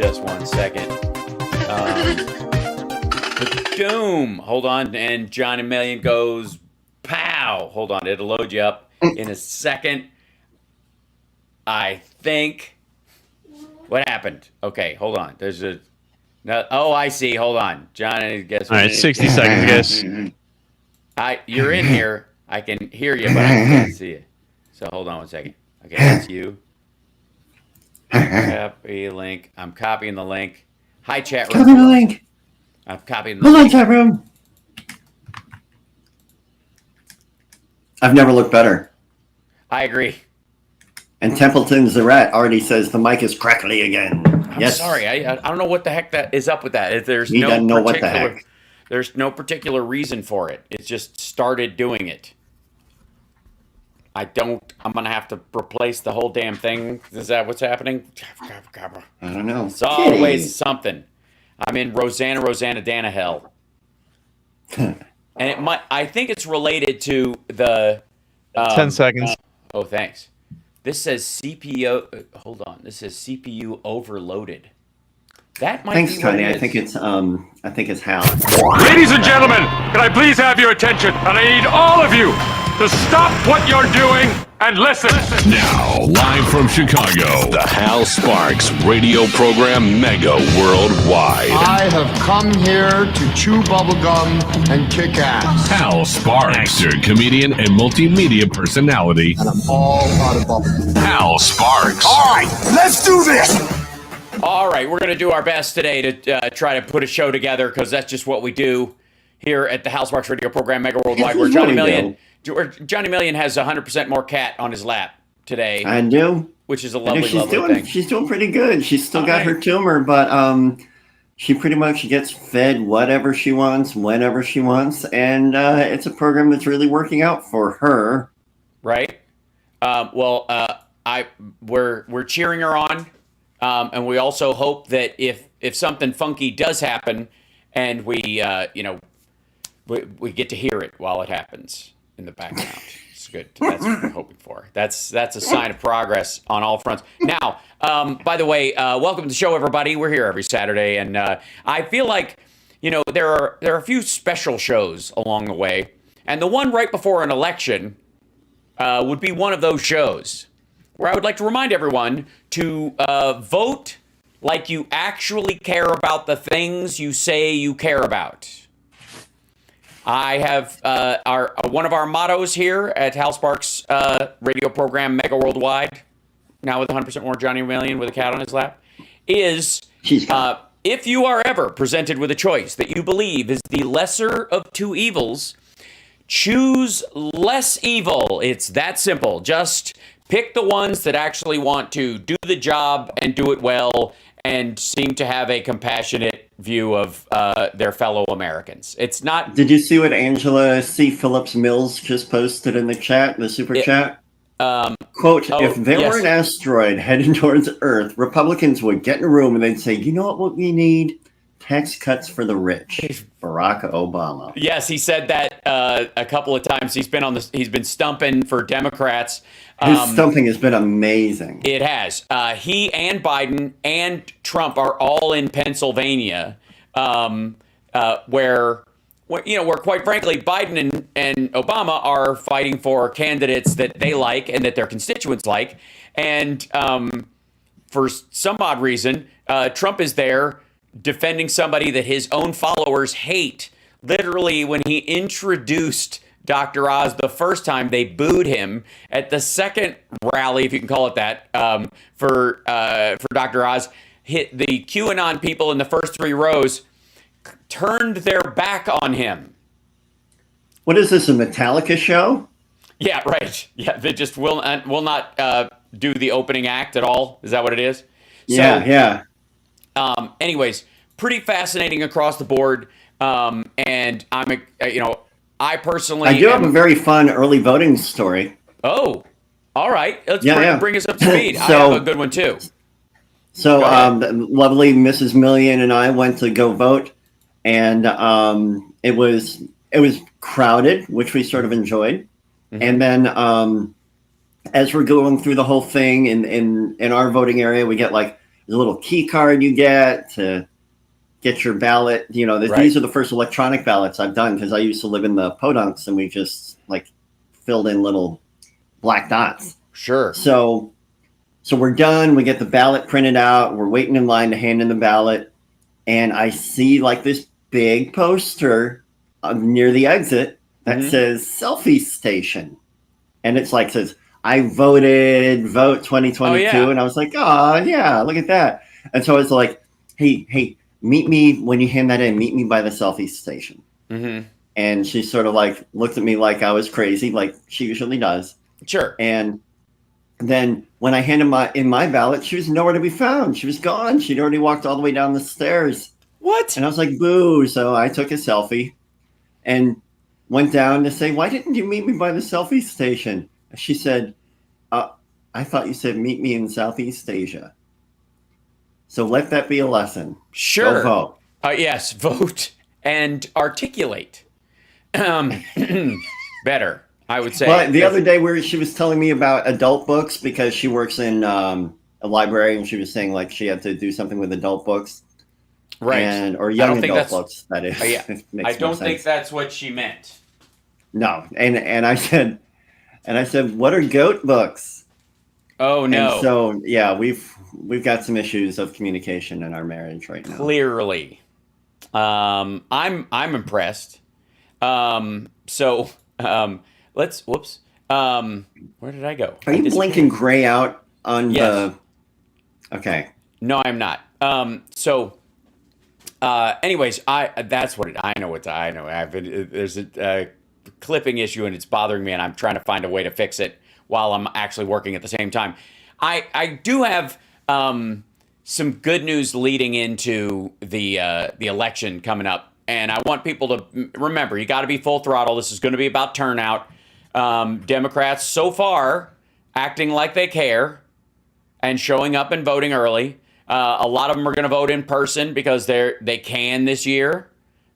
just 1 second. Boom. Hold on. And Johnny Million goes, pow. Hold on. It'll load you up in a second. I think. What happened? Okay, hold on. There's a. No, oh, I see. Hold on. Johnny, guess what? All right, 60 seconds, guys. You're in here. I can hear you, but I can't see you. So hold on 1 second. Okay, that's you. Copy link. I'm copying the link. Hi, chat room. Copy the link. I'm copying the link. link. Hold on, chat room. I've never looked better. I agree. And Templeton Zaret already says the mic is crackly again. I'm sorry. I don't know what the heck that is up with that. There's he doesn't know what the heck. There's no particular reason for it. It just started doing it. I'm going to have to replace the whole damn thing. Is that what's happening? I don't know. It's always something. I'm in Rosanna Dana hell. And it might. I think it's related to the... 10 seconds. Oh, thanks. This says CPU... hold on. This says CPU overloaded. That might Thanks, be Tony. what it I think it's Hal. Ladies and gentlemen, can I please have your attention? And I need all of you to stop what you're doing and listen. Now, live from Chicago, the Hal Sparks radio program Mega Worldwide. I have come here to chew bubblegum and kick ass. Hal Sparks, actor, comedian, and multimedia personality. And I'm all out of bubblegum. Hal Sparks. All right, let's do this. All right, we're going to do our best today to try to put a show together because that's just what we do here at the Hal Sparks radio program Mega Worldwide, where Johnny Million has 100% more cat on his lap today. I do. Which is a lovely thing. She's doing pretty good. She's still got her tumor, but she pretty much gets fed whatever she wants, whenever she wants, and it's a program that's really working out for her. Right. We're cheering her on. And we also hope that if something funky does happen, and we get to hear it while it happens in the background, it's good. That's what we're hoping for. That's a sign of progress on all fronts. Now, by the way, welcome to the show, everybody. We're here every Saturday, and I feel like there are a few special shows along the way, and the one right before an election would be one of those shows, where I would like to remind everyone to vote like you actually care about the things you say you care about. I have one of our mottos here at Hal Sparks' radio program, Mega Worldwide, now with 100% more Johnny Million with a cat on his lap, is if you are ever presented with a choice that you believe is the lesser of two evils, choose less evil. It's that simple. Just pick the ones that actually want to do the job and do it well and seem to have a compassionate view of their fellow Americans. It's not... Did you see what Angela C. Phillips Mills just posted in the chat, the super chat? Quote, if there were an asteroid heading towards Earth, Republicans would get in a room and they'd say, you know what we need? Tax cuts for the rich. Barack Obama. Yes, he said that a couple of times. He's been stumping for Democrats. His stumping has been amazing. It has. He and Biden and Trump are all in Pennsylvania, where quite frankly, Biden and Obama are fighting for candidates that they like and that their constituents like. And for some odd reason, Trump is there defending somebody that his own followers hate. Literally, when he introduced Dr. Oz the first time, they booed him. At the second rally, if you can call it that, for Dr. Oz, hit the QAnon people in the first three rows turned their back on him. What is this, a Metallica show? Yeah, right. Yeah, they just will not do the opening act at all. Is that what it is? Yeah. Anyways, pretty fascinating across the board. And I personally... I do have a very fun early voting story. Oh, all right. Let's bring us up to speed. I have a good one, too. So lovely Mrs. Million and I went to go vote, and it was crowded, which we sort of enjoyed. Mm-hmm. And then as we're going through the whole thing in our voting area, we get like a little key card you get to get your ballot. You know, these are the first electronic ballots I've done because I used to live in the podunks and we just like filled in little black dots. Sure. So we're done. We get the ballot printed out. We're waiting in line to hand in the ballot. And I see like this big poster near the exit that says selfie station. And it's like, says, I voted, vote 2022. Oh, yeah. And I was like, oh, yeah, look at that. And so I was like, hey, meet me when you hand that in. Meet me by the selfie station. Mm-hmm. And she sort of like looked at me like I was crazy, like she usually does. Sure. And then when I handed in my ballot, she was nowhere to be found. She was gone. She'd already walked all the way down the stairs. What? And I was like, boo. So I took a selfie and went down to say, why didn't you meet me by the selfie station? She said, I thought you said meet me in Southeast Asia. So let that be a lesson. Sure. Go vote. Yes, vote and articulate. Better, I would say. But the other day where she was telling me about adult books because she works in a library and she was saying like she had to do something with adult books. Right. Or young adult books, that is. Yeah. I don't think that's what she meant. No. And I said, what are goat books? Oh no. And so yeah, we've got some issues of communication in our marriage right now. Clearly. I'm impressed. Where did I go? Are you blinking gray out on yes. Okay. No, I'm not. Anyways, that's what I know. There's a clipping issue and it's bothering me and I'm trying to find a way to fix it while I'm actually working at the same time. I do have some good news leading into the election coming up. And I want people to remember, you got to be full throttle. This is going to be about turnout. Democrats so far acting like they care and showing up and voting early. A lot of them are going to vote in person because they can this year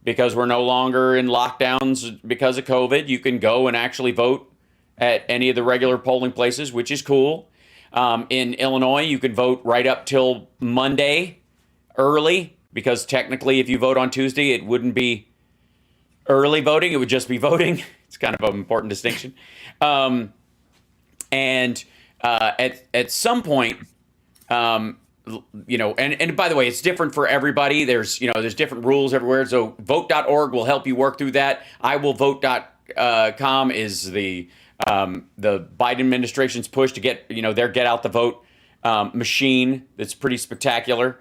because we're no longer in lockdowns because of COVID. You can go and actually vote at any of the regular polling places, which is cool. In Illinois, you can vote right up till Monday early because technically if you vote on Tuesday, it wouldn't be early voting. It would just be voting. It's kind of an important distinction. At some point, and by the way, it's different for everybody. There's different rules everywhere. So vote.org will help you work through that. iwillvote.com is the Biden administration's push to get, their get out the vote machine. That's pretty spectacular.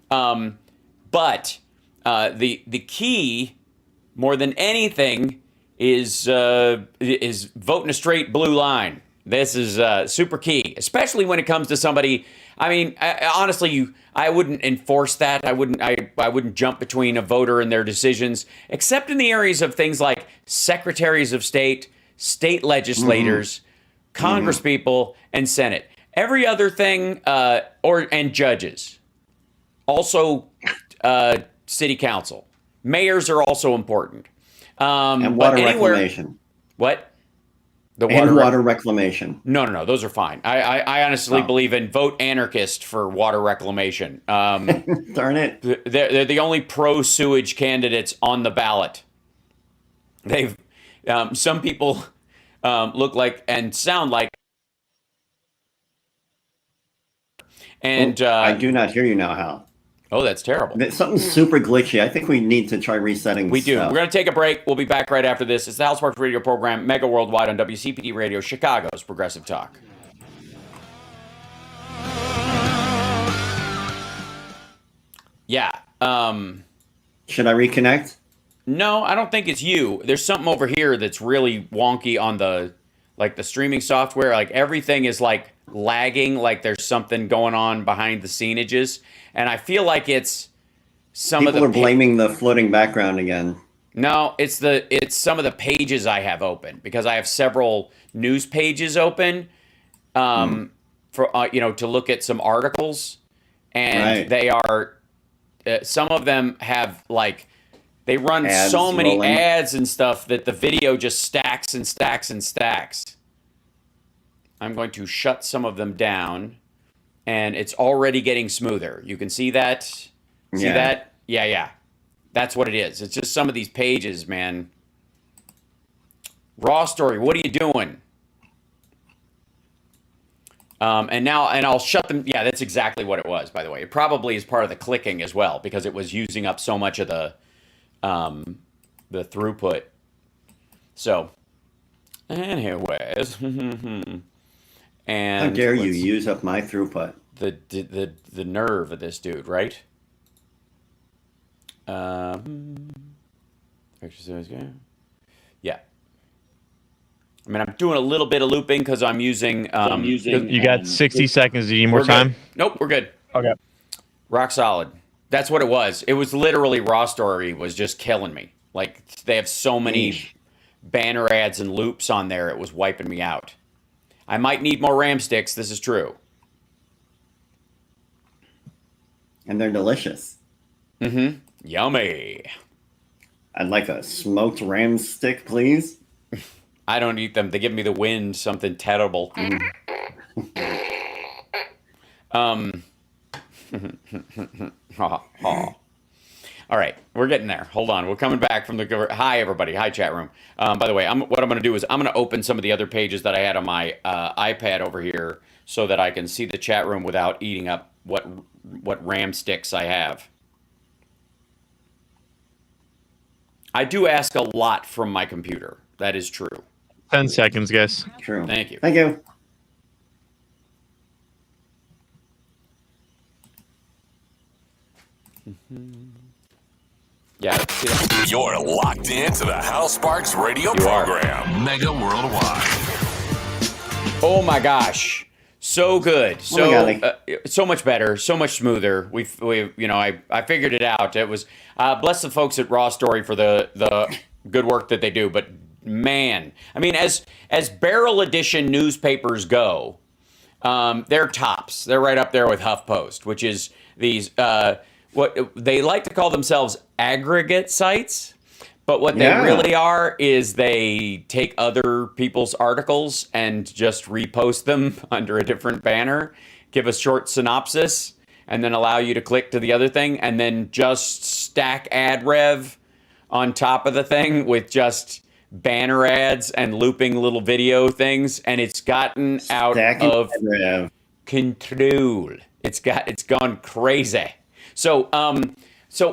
But the key more than anything is vote in a straight blue line. This is super key, especially when it comes to somebody. I mean, honestly, I wouldn't enforce that. I wouldn't jump between a voter and their decisions, except in the areas of things like secretaries of state, state legislators, congresspeople, and Senate. Every other thing, and judges. Also, city council. Mayors are also important. And water reclamation. What? Water reclamation. No. Those are fine. I honestly believe in vote anarchist for water reclamation. Darn it. They're the only pro-sewage candidates on the ballot. They've some people look like and sound like. And I do not hear you now, Hal. Oh, that's terrible. Something's super glitchy. I think we need to try resetting. We do. Stuff. We're going to take a break. We'll be back right after this. It's the Hal Sparks radio program, Mega Worldwide on WCPT Radio, Chicago's Progressive Talk. Yeah. Should I reconnect? No, I don't think it's you. There's something over here that's really wonky on the streaming software. Like everything is like lagging, like there's something going on behind the scenages. And I feel like it's People are blaming the floating background again. No, it's some of the pages I have open because I have several news pages open for to look at some articles, and They are some of them have they run ads so many rolling. Ads and stuff that the video just stacks and stacks and stacks. I'm going to shut some of them down and it's already getting smoother. You can see that. See that? Yeah. That's what it is. It's just some of these pages, man. Raw story. What are you doing? And I'll shut them. Yeah, that's exactly what it was, by the way. It probably is part of the clicking as well, because it was using up so much of the throughput. So, anyways, and how dare you use up my throughput? The nerve of this dude, right? Yeah. I mean, I'm doing a little bit of looping because I'm using. You got 60 seconds. Do you need more time? Nope, we're good. Okay. Rock solid. That's what it was. It was literally Raw Story was just killing me. Like, they have so many banner ads and loops on there, it was wiping me out. I might need more RAM sticks. This is true. And they're delicious. Mm-hmm. Yummy. I'd like a smoked ram stick, please. I don't eat them. They give me the wind, something terrible. All right, we're getting there. Hold on. We're coming back from the... Hi, everybody. Hi, chat room. By the way, what I'm going to do is I'm going to open some of the other pages that I had on my iPad over here so that I can see the chat room without eating up what RAM sticks I have. I do ask a lot from my computer. That is true. 10 seconds, guys. True. Thank you. Thank you. Yeah. You're locked into the Hal Sparks radio program. Mega Worldwide. Oh my gosh. So good. So much better, so much smoother. We I figured it out. It was bless the folks at Raw Story for the good work that they do, but man, I mean, as barrel edition newspapers go, they're tops. They're right up there with HuffPost, which is these what they like to call themselves aggregate sites. But what they really are is they take other people's articles and just repost them under a different banner, give a short synopsis, and then allow you to click to the other thing, and then just stack ad rev on top of the thing with just banner ads and looping little video things, and it's gotten out of control. It's gone crazy. So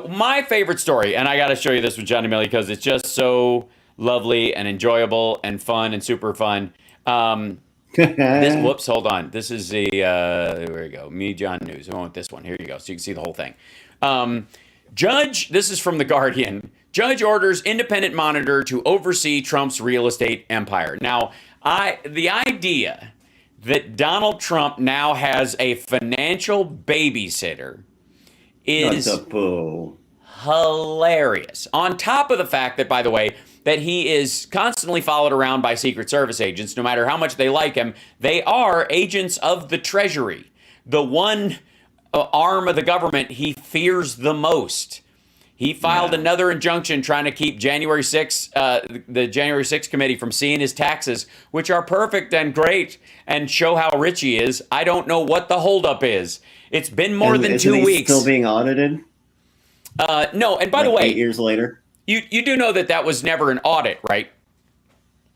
my favorite story, and I got to show you this with Johnny Millie because it's just so lovely and enjoyable and fun and super fun. Whoops, hold on. This is the, there we go, Me John News. I want this one. Here you go, so you can see the whole thing. Judge, this is from The Guardian. Judge orders independent monitor to oversee Trump's real estate empire. Now, the idea that Donald Trump now has a financial babysitter is hilarious. On top of the fact that, by the way, that he is constantly followed around by Secret Service agents, no matter how much they like him, they are agents of the Treasury, the one arm of the government he fears the most. He filed another injunction trying to keep January 6th, the January 6th committee from seeing his taxes, which are perfect and great and show how rich he is. I don't know what the holdup is. It's been more than 2 weeks. Still being audited? No, and by the way, 8 years later, you do know that was never an audit, right?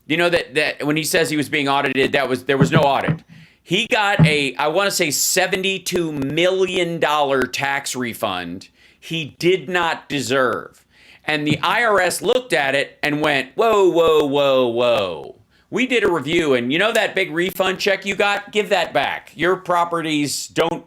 You know that when he says he was being audited, there was no audit. He got I want to say $72 million tax refund he did not deserve. And the IRS looked at it and went, whoa, whoa, whoa, whoa. We did a review, and you know that big refund check you got? Give that back. Your properties don't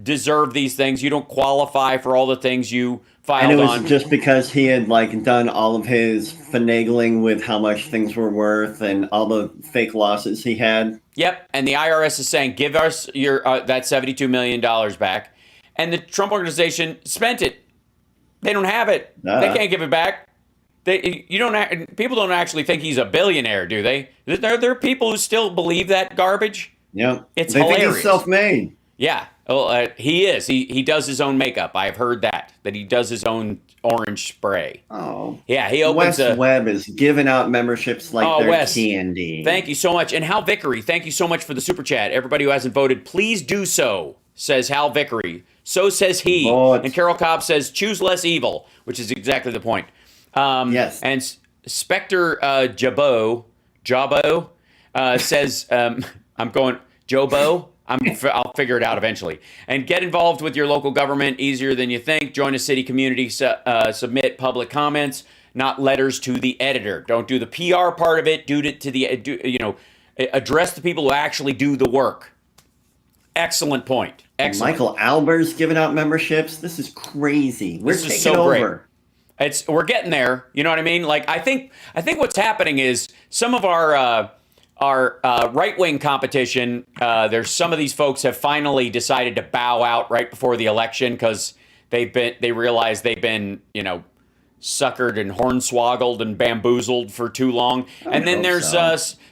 deserve these things. You don't qualify for all the things you filed on. And it was just because he had done all of his finagling with how much things were worth and all the fake losses he had. Yep. And the IRS is saying, give us your that $72 million back. And the Trump organization spent it. They don't have it. They can't give it back. People don't actually think he's a billionaire, do they? There are people who still believe that garbage. Yeah, it's hilarious. Think he's self-made. Yeah, well, he is. He does his own makeup. I've heard that he does his own orange spray. Oh, yeah. He opens. Wes Webb is giving out memberships like they're candy. Thank you so much, and Hal Vickery. Thank you so much for the super chat. Everybody who hasn't voted, please do so. says Hal Vickery. So says he. Vote. And Carol Cobb says, choose less evil, which is exactly the point. Yes. And Spectre Jabo says, I'm going, Jobo, I'll figure it out eventually. And get involved with your local government easier than you think. Join a city community, submit public comments, not letters to the editor. Don't do the PR part of it. Do it to the, address the people who actually do the work. Excellent point. Excellent. Michael Albert's giving out memberships. This is crazy. We're taking so over. Great. We're getting there. You know what I mean? Like I think what's happening is some of our right-wing competition. There's some of these folks have finally decided to bow out right before the election because they realize they've been suckered and hornswoggled and bamboozled for too long. And then there's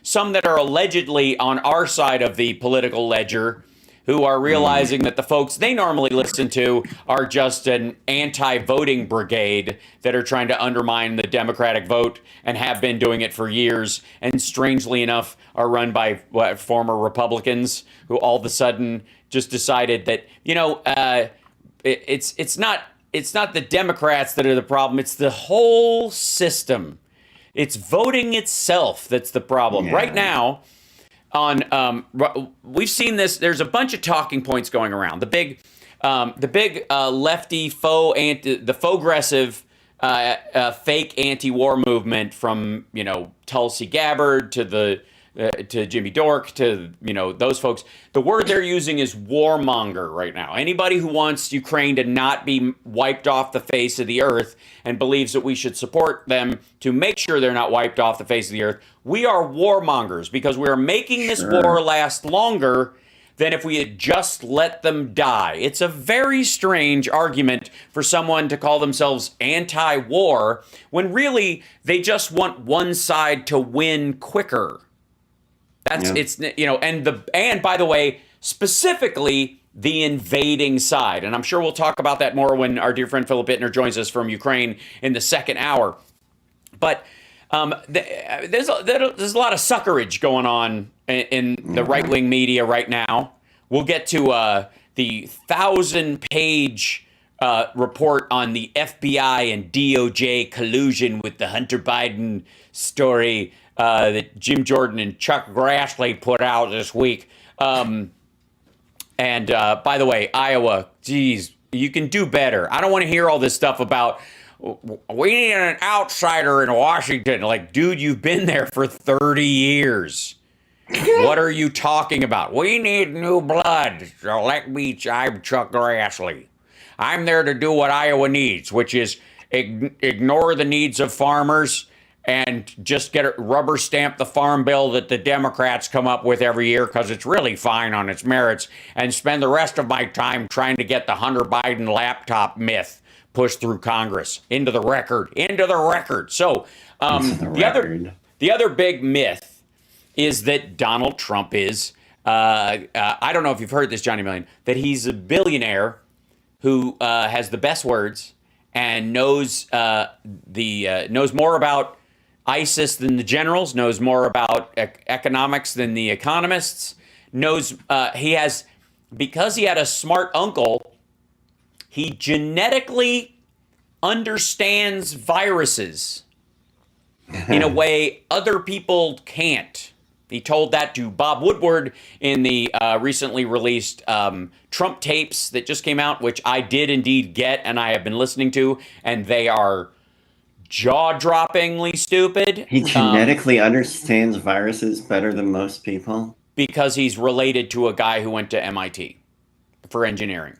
some that are allegedly on our side of the political ledger who are realizing that the folks they normally listen to are just an anti-voting brigade that are trying to undermine the Democratic vote and have been doing it for years, and strangely enough are run by former Republicans who all of a sudden just decided that it's not the Democrats that are the problem, it's the whole system. It's voting itself that's the problem. Yeah. Right now, we've seen this. There's a bunch of talking points going around. The big lefty faux-aggressive fake anti-war movement from Tulsi Gabbard to Jimmy Dork to those folks. The word they're using is warmonger right now. Anybody who wants Ukraine to not be wiped off the face of the earth and believes that we should support them to make sure they're not wiped off the face of the earth, we are warmongers because we are making this war last longer than if we had just let them die. It's a very strange argument for someone to call themselves anti-war when really they just want one side to win quicker. And by the way, specifically the invading side. And I'm sure we'll talk about that more when our dear friend Philip Itner joins us from Ukraine in the second hour. But there's a lot of suckerage going on in the right-wing media right now. We'll get to the 1,000-page report on the FBI and DOJ collusion with the Hunter Biden story that Jim Jordan and Chuck Grassley put out this week. And by the way, Iowa, geez, you can do better. I don't want to hear all this stuff about we need an outsider in Washington. Like, dude, you've been there for 30 years. What are you talking about? We need new blood. So I'm Chuck Grassley. I'm there to do what Iowa needs, which is ignore the needs of farmers and just rubber stamp the farm bill that the Democrats come up with every year because it's really fine on its merits, and spend the rest of my time trying to get the Hunter Biden laptop myth pushed through Congress into the record. So the other big myth is that Donald Trump is, I don't know if you've heard this, Johnny Million, that he's a billionaire who has the best words and knows more about ISIS than the generals, knows more about economics than the economists, because he had a smart uncle, he genetically understands viruses in a way other people can't. He told that to Bob Woodward in the recently released Trump tapes that just came out, which I did indeed get and I have been listening to, and they are jaw-droppingly stupid. He genetically understands viruses better than most people. Because he's related to a guy who went to MIT for engineering.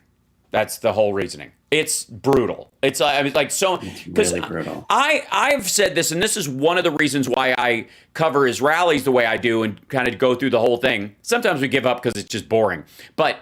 That's the whole reasoning. It's brutal. It's really brutal. I've said this, and this is one of the reasons why I cover his rallies the way I do and kind of go through the whole thing. Sometimes we give up because it's just boring. But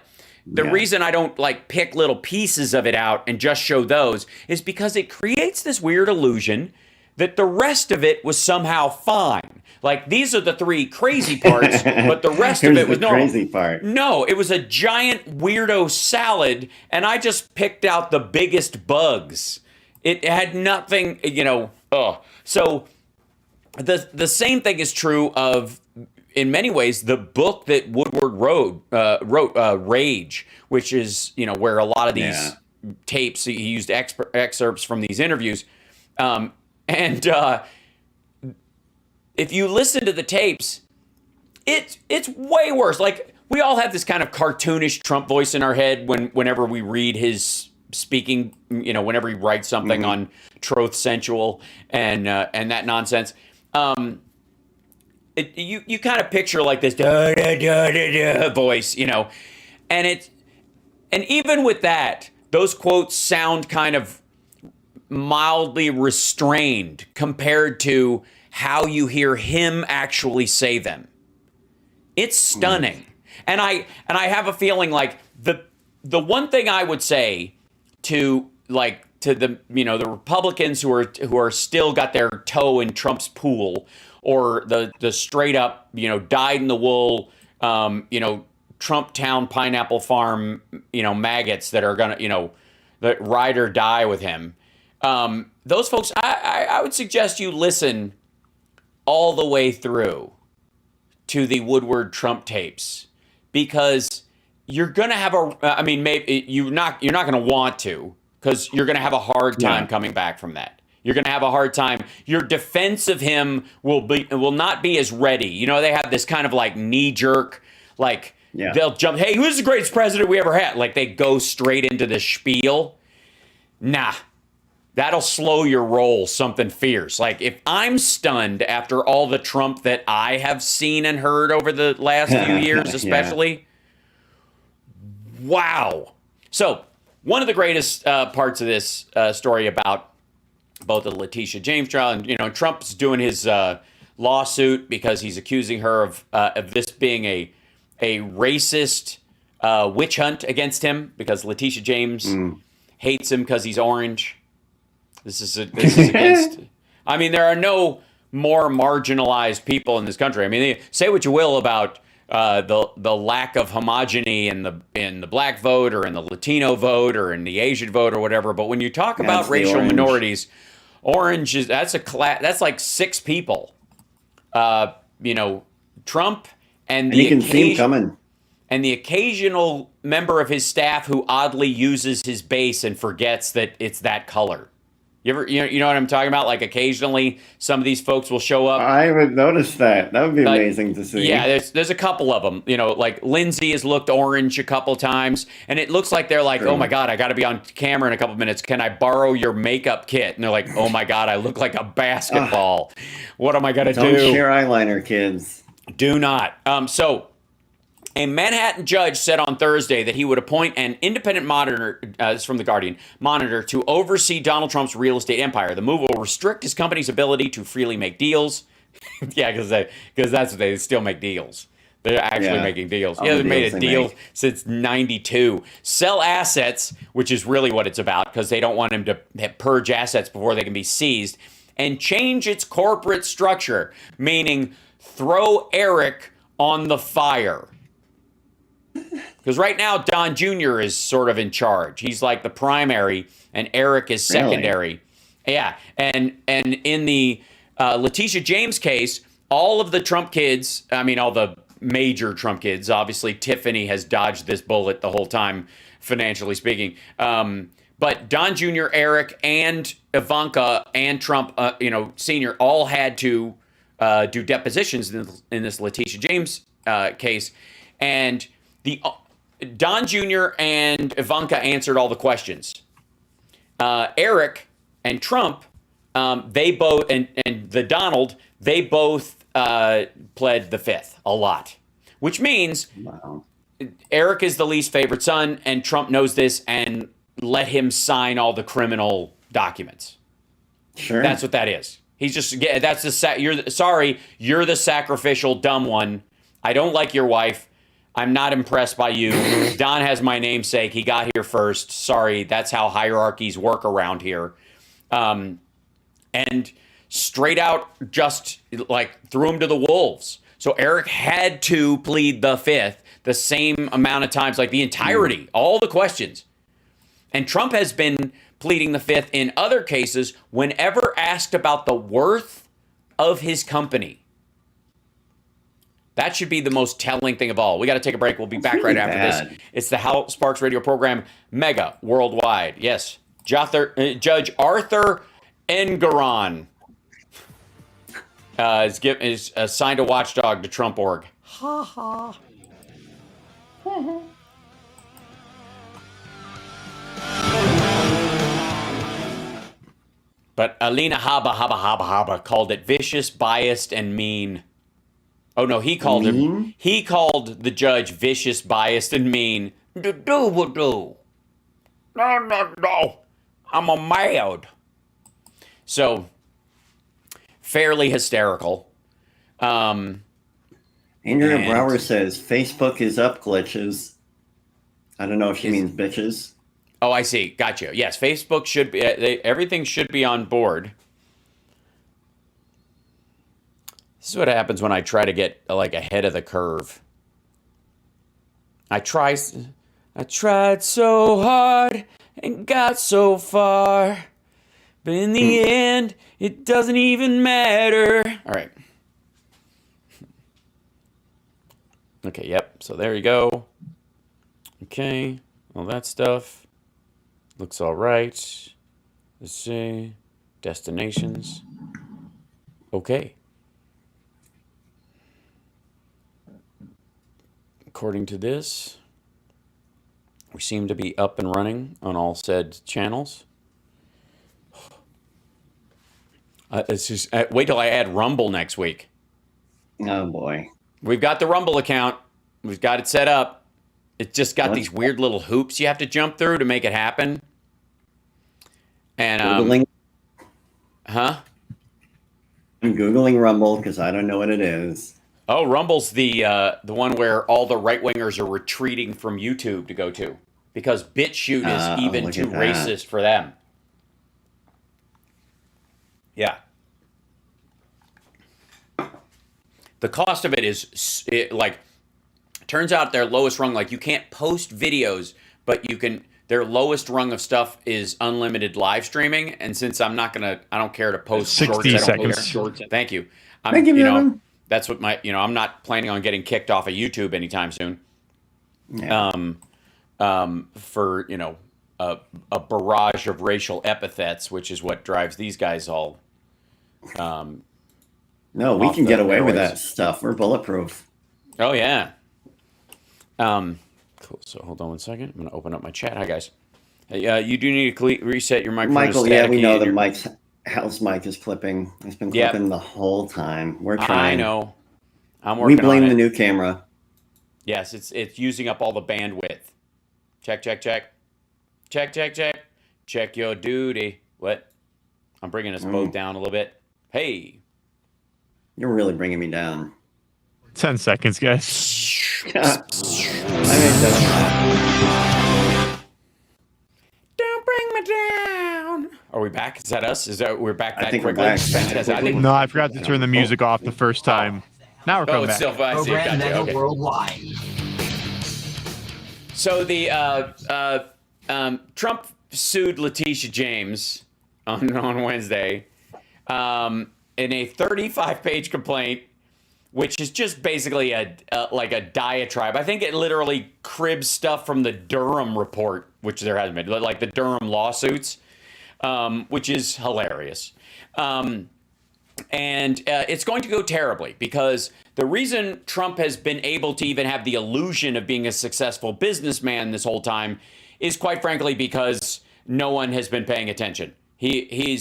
the reason I don't pick little pieces of it out and just show those is because it creates this weird illusion that the rest of it was somehow fine. Like, these are the three crazy parts, but the rest of it was normal. Crazy part. No, it was a giant weirdo salad, and I just picked out the biggest bugs. It had nothing, So the same thing is true of in many ways, the book that Woodward wrote, Rage, which is, where a lot of these tapes, he used excerpts from these interviews. And if you listen to the tapes, it's way worse. Like, we all have this kind of cartoonish Trump voice in our head whenever we read his speaking, whenever he writes something on Troth Sensual and that nonsense. You kind of picture like this da, da, da, da, da, voice, and even with that, those quotes sound kind of mildly restrained compared to how you hear him actually say them. It's stunning. And I have a feeling like the one thing I would say to the the Republicans who are still got their toe in Trump's pool, or the straight up dyed in the wool Trump Town Pineapple Farm maggots that are gonna that ride or die with him. Those folks, I would suggest you listen all the way through to the Woodward Trump tapes, because you're gonna have maybe you're not gonna want to, because you're gonna have a hard time coming back from that. You're gonna have a hard time. Your defense of him will not be as ready. They have this kind of like knee jerk, they'll jump. Hey, who's the greatest president we ever had? Like, they go straight into the spiel. Nah. That'll slow your roll something fierce. Like, if I'm stunned after all the Trump that I have seen and heard over the last few years, especially, wow. So, one of the greatest parts of this story about both the Letitia James trial and, Trump's doing his lawsuit because he's accusing her of this being a racist witch hunt against him, because Letitia James hates him because he's orange. This is against. There are no more marginalized people in this country. Say what you will about the lack of homogeny in the black vote, or in the Latino vote, or in the Asian vote, or whatever. But when you talk about racial minorities, orange is that's like six people. Trump and you can see him coming. And the occasional member of his staff who oddly uses his base and forgets that it's that color. You know what I'm talking about? Like, occasionally some of these folks will show up. I haven't noticed that. That would be amazing to see. Yeah, there's a couple of them. Like Lindsay has looked orange a couple times, and it looks like they're like, oh my God, I got to be on camera in a couple minutes. Can I borrow your makeup kit? And they're like, oh my God, I look like a basketball. What am I going to do? Don't share eyeliner, kids. Do not. So a Manhattan judge said on Thursday that he would appoint an independent monitor, this is from The Guardian, monitor to oversee Donald Trump's real estate empire. The move will restrict his company's ability to freely make deals. Yeah, because that's what they still make deals. They're actually making deals. He hasn't made a deal since 92. Sell assets, which is really what it's about, because they don't want him to purge assets before they can be seized, and change its corporate structure, meaning throw Eric on the fire. Because right now, Don Jr. is sort of in charge. He's like the primary, and Eric is secondary. Really? Yeah, and in the Letitia James case, all of the Trump kids, all the major Trump kids, obviously Tiffany has dodged this bullet the whole time, financially speaking. But Don Jr., Eric, and Ivanka, and Trump, Sr. all had to do depositions in this Letitia James case, and Don Jr. and Ivanka answered all the questions. Eric and Trump, they both, and the Donald, they both pled the fifth a lot, which means Eric is the least favorite son, and Trump knows this and let him sign all the criminal documents. Sure, that's what that is. He's just you're the sacrificial dumb one. I don't like your wife. I'm not impressed by you. Don has my namesake. He got here first. Sorry, that's how hierarchies work around here. And straight out just like threw him to the wolves. So Eric had to plead the fifth the same amount of times, like the entirety, all the questions. And Trump has been pleading the fifth in other cases whenever asked about the worth of his company. That should be the most telling thing of all. We got to take a break. We'll be back right after this. It's the Hal Sparks radio program, Mega Worldwide. Yes, Judge Arthur Engoron is assigned a watchdog to Trump org. Ha ha. But Alina Haba called it vicious, biased, and mean. Oh no, he called the judge vicious, biased, and mean. No. I'm a mad. So fairly hysterical. Andrea Brower says Facebook is up glitches. I don't know if she means bitches. Oh, I see. Gotcha. Yes, Facebook should be. Everything should be on board. This is what happens when I try to get like ahead of the curve. I tried so hard and got so far, but in the end, it doesn't even matter. All right. Okay. Yep. So there you go. Okay. All that stuff looks all right. Let's see. Destinations. Okay. According to this, we seem to be up and running on all said channels. It's just wait till I add Rumble next week. Oh boy. We've got the Rumble account. We've got it set up. It's just got these weird little hoops you have to jump through to make it happen. And Googling. Huh? I'm Googling Rumble because I don't know what it is. Oh, Rumble's the one where all the right-wingers are retreating from YouTube to go to because BitChute is even too racist for them. Yeah. The cost of it is turns out their lowest rung, like you can't post videos, but you can, their lowest rung of stuff is unlimited live streaming. And since I don't care to post 60 shorts. seconds. Thank you. Thank you, That's what I'm not planning on getting kicked off of YouTube anytime soon. Yeah. For, a barrage of racial epithets, which is what drives these guys all. No, we can get away with that stuff. We're bulletproof. Oh, yeah. Cool. So hold on one second. I'm going to open up my chat. Hi, guys. You do need to reset your microphone. Michael, yeah, we know the Hal's mic is clipping. It's been clipping the whole time. We're trying. I know. I'm working on it. We blame the new camera. Yes, it's using up all the bandwidth. Check. Check your duty. What? I'm bringing us both down a little bit. Hey. You're really bringing me down. 10 seconds, guys. Don't bring me down. Are we back? Is that us? We're back? I think quickly? we're back. No, I forgot to turn the music off the first time. Now we're coming back. Still, I see. Program Gotcha. Mega Okay. Worldwide. So the Trump sued Letitia James on Wednesday in a 35-page complaint, which is just basically a diatribe. I think it literally cribs stuff from the Durham report, which there has been, like the Durham lawsuits, which is hilarious. And it's going to go terribly because the reason Trump has been able to even have the illusion of being a successful businessman this whole time is quite frankly because no one has been paying attention. He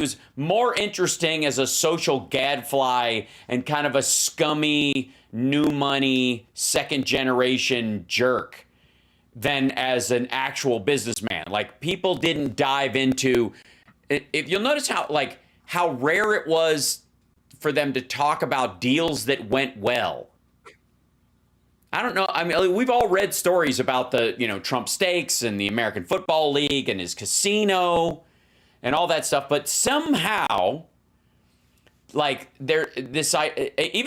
was more interesting as a social gadfly and kind of a scummy new money second generation jerk than as an actual businessman. Like people didn't dive into if you'll notice how rare it was for them to talk about deals that went well. I don't know. I mean, we've all read stories about the, Trump stakes and the American Football League and his casino and all that stuff. But somehow, even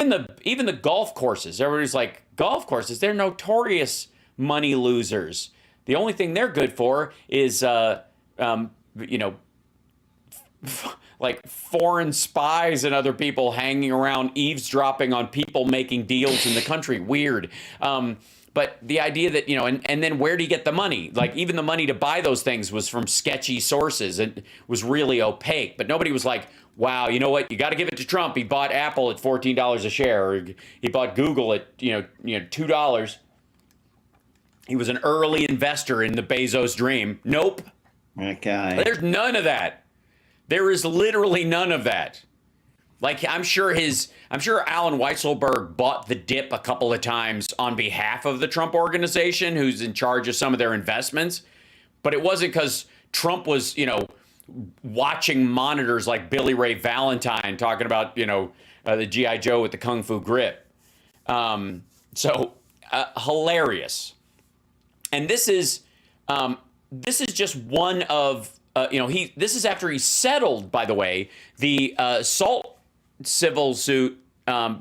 the golf courses, everybody's like, golf courses, they're notorious money losers. The only thing they're good for is, like foreign spies and other people hanging around eavesdropping on people making deals in the country. Weird. But the idea that, and then where do you get the money? Like, even the money to buy those things was from sketchy sources. It was really opaque. But nobody was like, wow, you know what? You got to give it to Trump. He bought Apple at $14 a share, or he bought Google at, $2. He was an early investor in the Bezos dream. Nope. That guy. There's none of that. There is literally none of that. Like, I'm sure Alan Weisselberg bought the dip a couple of times on behalf of the Trump organization, who's in charge of some of their investments. But it wasn't because Trump was, watching monitors like Billy Ray Valentine talking about, the G.I. Joe with the Kung Fu grip. Hilarious. And this is just one of, this is after he settled, by the way, the assault civil suit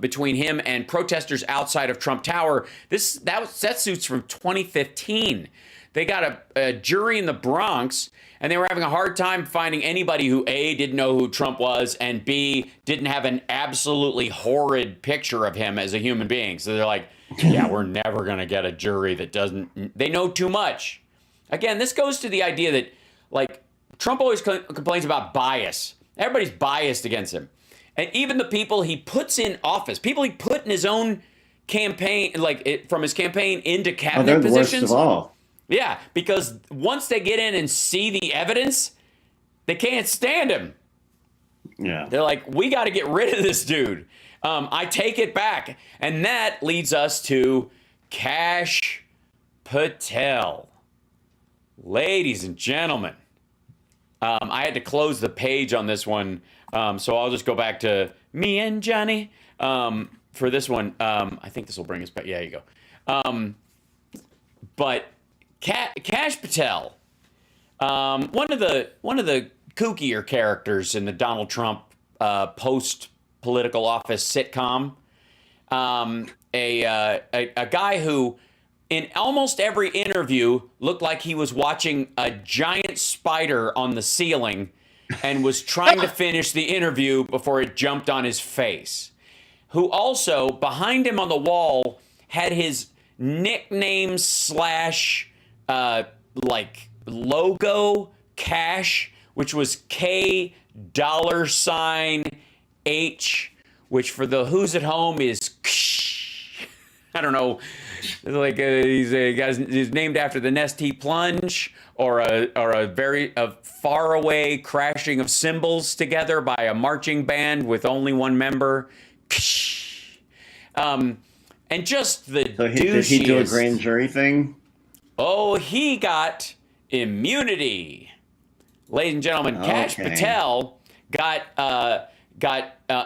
between him and protesters outside of Trump Tower. That suit's from 2015. They got a jury in the Bronx, and they were having a hard time finding anybody who A, didn't know who Trump was, and B, didn't have an absolutely horrid picture of him as a human being. So they're like, yeah, we're never going to get a jury that doesn't, they know too much. Again, this goes to the idea that, like, Trump always complains about bias. Everybody's biased against him. And even the people he puts in office, people he put in his own campaign, from his campaign into cabinet positions. Worst of all. Yeah, because once they get in and see the evidence, they can't stand him. Yeah. They're like, we got to get rid of this dude. I take it back. And that leads us to Kash Patel. Ladies and gentlemen, I had to close the page on this one, so I'll just go back to me and Johnny for this one. I think this will bring us back. Yeah, there you go. But Kash Patel, one of the kookier characters in the Donald Trump post-political office sitcom, a guy who, in almost every interview, looked like he was watching a giant spider on the ceiling and was trying to finish the interview before it jumped on his face. Who also, behind him on the wall, had his nickname / logo, Kash, which was K $H, which for the who's at home is Ksh. I don't know. Like he's named after the nest he plunge, or a far away crashing of cymbals together by a marching band with only one member. And just the douchiest. Did he do a grand jury thing? Oh, he got immunity, ladies and gentlemen. Okay. Kash Patel got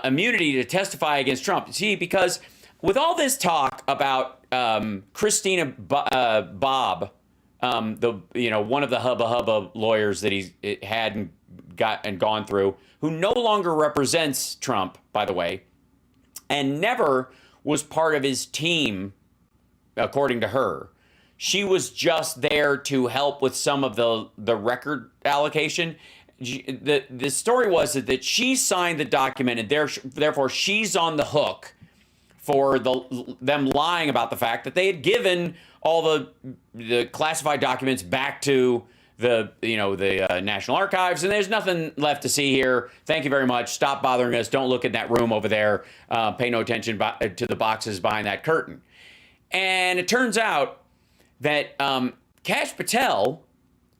immunity to testify against Trump. See, because with all this talk about Christina Bobb, one of the hubba lawyers that he's had and gone through, who no longer represents Trump, by the way, and never was part of his team, according to her. She was just there to help with some of the record allocation. The story was that she signed the document, and therefore she's on the hook for them lying about the fact that they had given all the classified documents back to the National Archives, and there's nothing left to see here. Thank you very much. Stop bothering us. Don't look in that room over there. Pay no attention to the boxes behind that curtain. And it turns out that Kash Patel,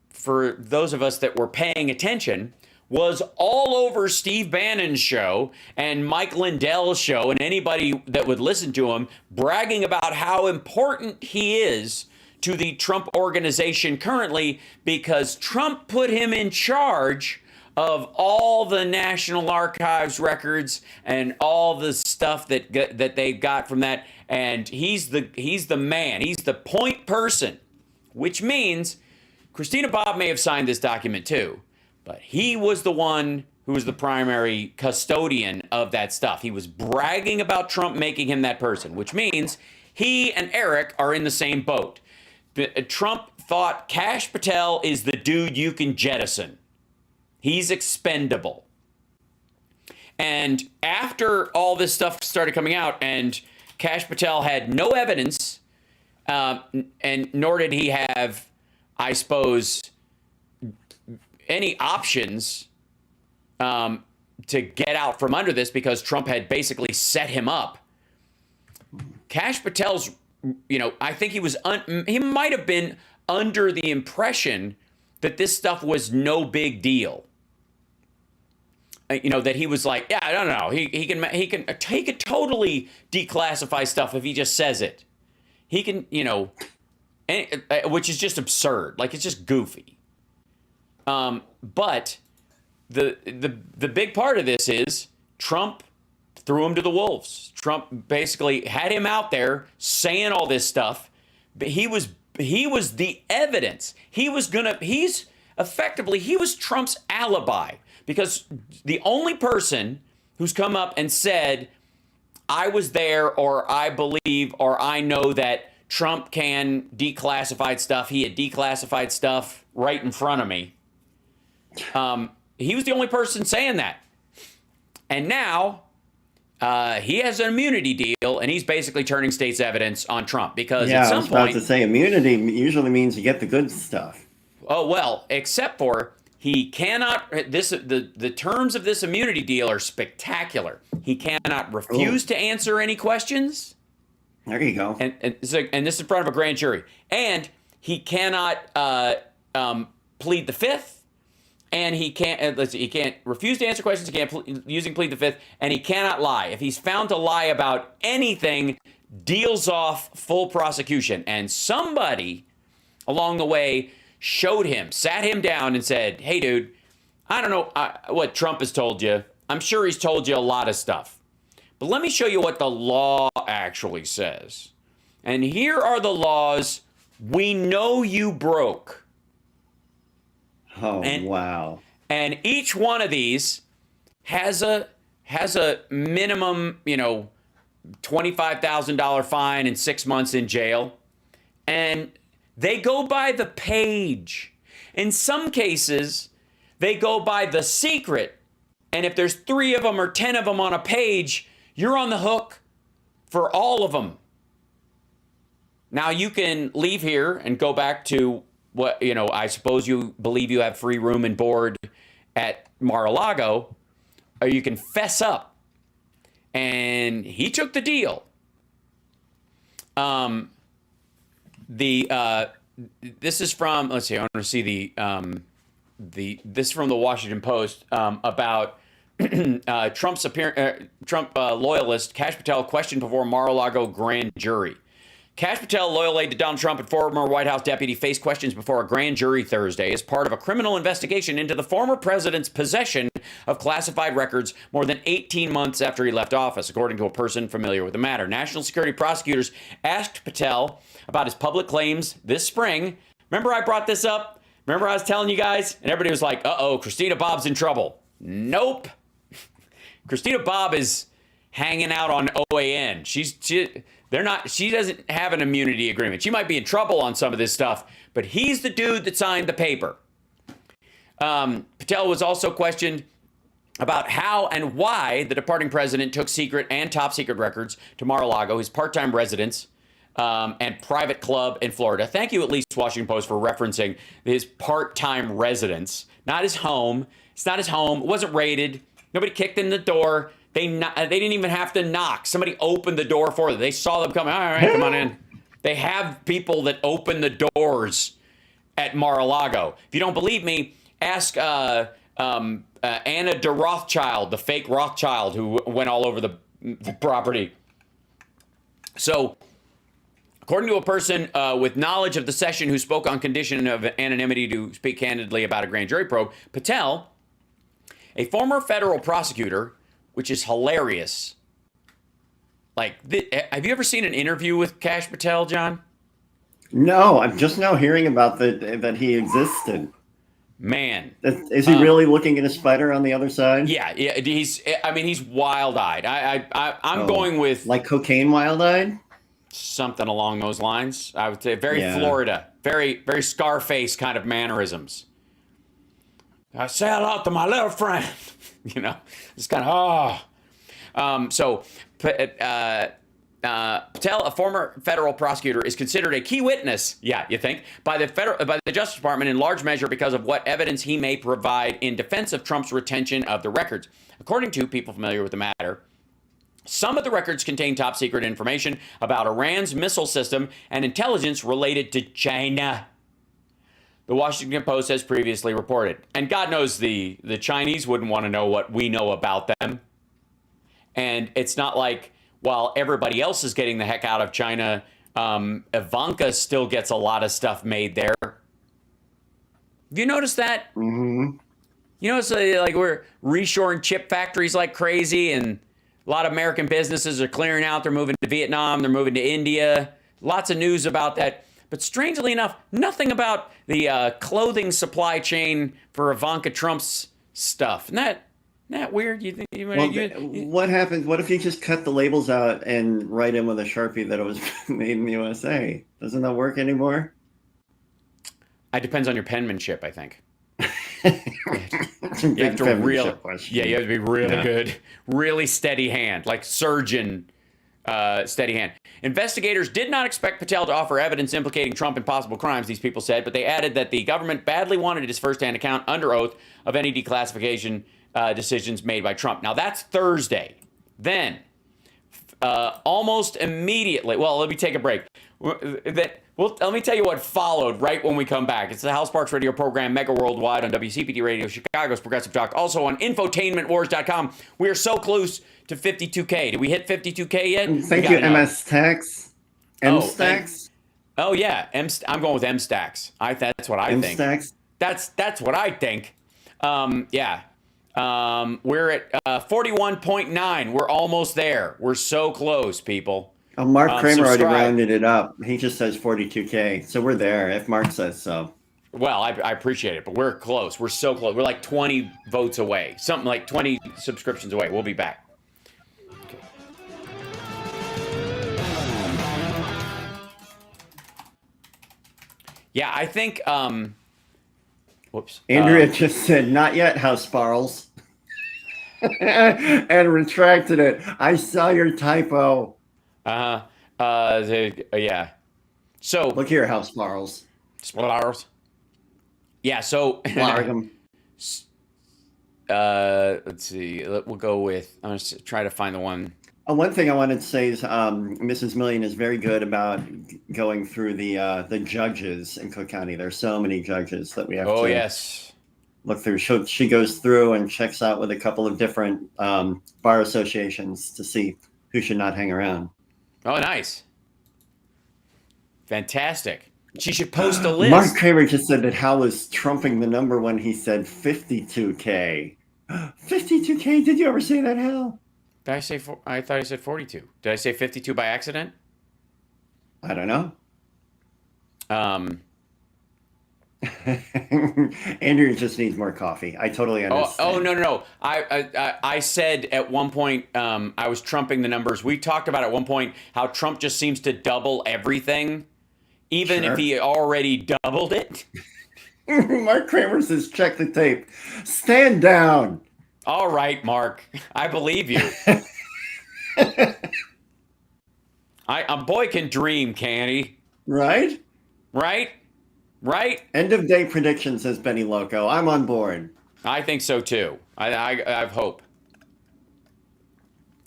for those of us that were paying attention, was all over Steve Bannon's show and Mike Lindell's show and anybody that would listen to him, bragging about how important he is to the Trump organization currently, because Trump put him in charge of all the National Archives records and all the stuff that they got from that. And he's the man. He's the point person, which means Christina Bobb may have signed this document too, but he was the one who was the primary custodian of that stuff. He was bragging about Trump making him that person, which means he and Eric are in the same boat. Trump thought Kash Patel is the dude you can jettison. He's expendable. And after all this stuff started coming out, and Kash Patel had no evidence, and nor did he have, I suppose, any options to get out from under this, because Trump had basically set him up. Kash Patel's, I think he might have been under the impression that this stuff was no big deal. That he was like, yeah, I don't know. He can totally declassify stuff if he just says it. He can, which is just absurd. Like, it's just goofy. But the big part of this is Trump threw him to the wolves. Trump basically had him out there saying all this stuff, but he was the evidence. He was Trump's alibi, because the only person who's come up and said, I was there, or I believe, or I know that Trump can declassify stuff. He had declassified stuff right in front of me. He was the only person saying that. And now he has an immunity deal, and he's basically turning state's evidence on Trump, because at some point... I was about to say, immunity usually means you get the good stuff. Oh, well, except for he cannot... The terms of this immunity deal are spectacular. He cannot refuse to answer any questions. There you go. And this is in front of a grand jury. And he cannot plead the fifth. And he can't, he can't refuse to answer questions. He can't plead the fifth, and he cannot lie. If he's found to lie about anything, deals off full prosecution. And somebody along the way sat him down and said, hey, dude, I don't know what Trump has told you. I'm sure he's told you a lot of stuff. But let me show you what the law actually says. And here are the laws we know you broke. Oh, wow. And each one of these has a minimum, $25,000 fine and 6 months in jail. And they go by the page. In some cases, they go by the secret. And if there's 3 of them or 10 of them on a page, you're on the hook for all of them. Now, you can leave here and go back to what, I suppose you believe you have free room and board at Mar-a-Lago, or you can fess up. And he took the deal. This is from, let's see, I want to see this is from the Washington Post about Trump loyalist Kash Patel questioned before Mar-a-Lago grand jury. Kash Patel, loyal aide to Donald Trump and former White House deputy, faced questions before a grand jury Thursday as part of a criminal investigation into the former president's possession of classified records more than 18 months after he left office, according to a person familiar with the matter. National security prosecutors asked Patel about his public claims this spring. Remember I brought this up? Remember I was telling you guys? And everybody was like, uh-oh, Christina Bob's in trouble. Nope. Christina Bob is hanging out on OAN. She doesn't have an immunity agreement. She might be in trouble on some of this stuff, but he's the dude that signed the paper. Patel was also questioned about how and why the departing president took secret and top secret records to Mar-a-Lago, his part-time residence and private club in Florida. Thank you, at least, Washington Post, for referencing his part-time residence, not his home. It's not his home. It wasn't raided. Nobody kicked in the door. They didn't even have to knock. Somebody opened the door for them. They saw them coming. All right, come on in. They have people that open the doors at Mar-a-Lago. If you don't believe me, ask Anna de Rothschild, the fake Rothschild who went all over the property. So, according to a person with knowledge of the session who spoke on condition of anonymity to speak candidly about a grand jury probe, Patel, a former federal prosecutor, which is hilarious. Like, have you ever seen an interview with Kash Patel, John? No, I'm just now hearing about that he existed. Man. Is he really looking at a spider on the other side? Yeah, he's wild-eyed. I'm going with... Like cocaine wild-eyed? Something along those lines. I would say very Florida. Very, very Scarface kind of mannerisms. I say hello to my little friend. You know, it's kind of, So Patel, a former federal prosecutor, is considered a key witness, you think, by the Justice Department in large measure because of what evidence he may provide in defense of Trump's retention of the records. According to people familiar with the matter, some of the records contain top secret information about Iran's missile system and intelligence related to China. The Washington Post has previously reported. And God knows the Chinese wouldn't want to know what we know about them. And it's not like while everybody else is getting the heck out of China, Ivanka still gets a lot of stuff made there. Have you noticed that? Mm-hmm. You know, it's like we're reshoring chip factories like crazy, and a lot of American businesses are clearing out. They're moving to Vietnam. They're moving to India. Lots of news about that. But strangely enough, nothing about the clothing supply chain for Ivanka Trump's stuff. Isn't that weird? You think? What happens? What if you just cut the labels out and write in with a Sharpie that it was made in the USA? Doesn't that work anymore? It depends on your penmanship, I think. It's a big You have to penmanship question. you have to be really good, really steady hand, like surgeon steady hand. Investigators did not expect Patel to offer evidence implicating Trump in possible crimes, these people said, but they added that the government badly wanted his firsthand account under oath of any declassification decisions made by Trump. Now, that's Thursday. Then, almost immediately, well, let me take a break. Let me tell you what followed right when we come back. It's the Hal Sparks radio program, Mega Worldwide on WCPT Radio, Chicago's Progressive Talk, also on infotainmentwars.com. We are so close to 52K. Did we hit 52K yet? Thank you, MS Tax. M-Stacks? Oh, yeah. I'm going with M-Stacks. That's what I think. M-Stacks? That's what I think. Yeah. We're at 41.9. We're almost there. We're so close, people. Oh, Mark Kramer already subscribe. rounded it up. He just says 42K. So we're there if Mark says so. Well, I appreciate it, but we're close. We're so close. We're like 20 votes away. Something like 20 subscriptions away. We'll be back. Okay. Yeah, I think whoops. Andrea just said, not yet, House Sparls. And retracted it. I saw your typo. Yeah. So Look here, House Sparls. Yeah, so Largum. let's see. We'll go with, I'm going to try to find the one. One thing I wanted to say is Mrs. Million is very good about going through the judges in Cook County. There's so many judges that we have to Yes. look through. She goes through and checks out with a couple of different bar associations to see who should not hang around. Oh, nice. Fantastic. She should post a list. Mark Kramer just said that Hal was trumping the number when he said 52K. 52K? Did you ever say that, Hal? Did I say? I thought I said 42. Did I say 52 by accident? I don't know. Andrew just needs more coffee. I totally understand. No. I said at one point I was trumping the numbers. We talked about at one point how Trump just seems to double everything, even if he already doubled it. Mark Kramer says, check the tape. Stand down. All right, Mark. I believe you. A boy can dream, can he? Right? Right? End of day predictions, says Benny Loco. I'm on board. I think so too. I have hope.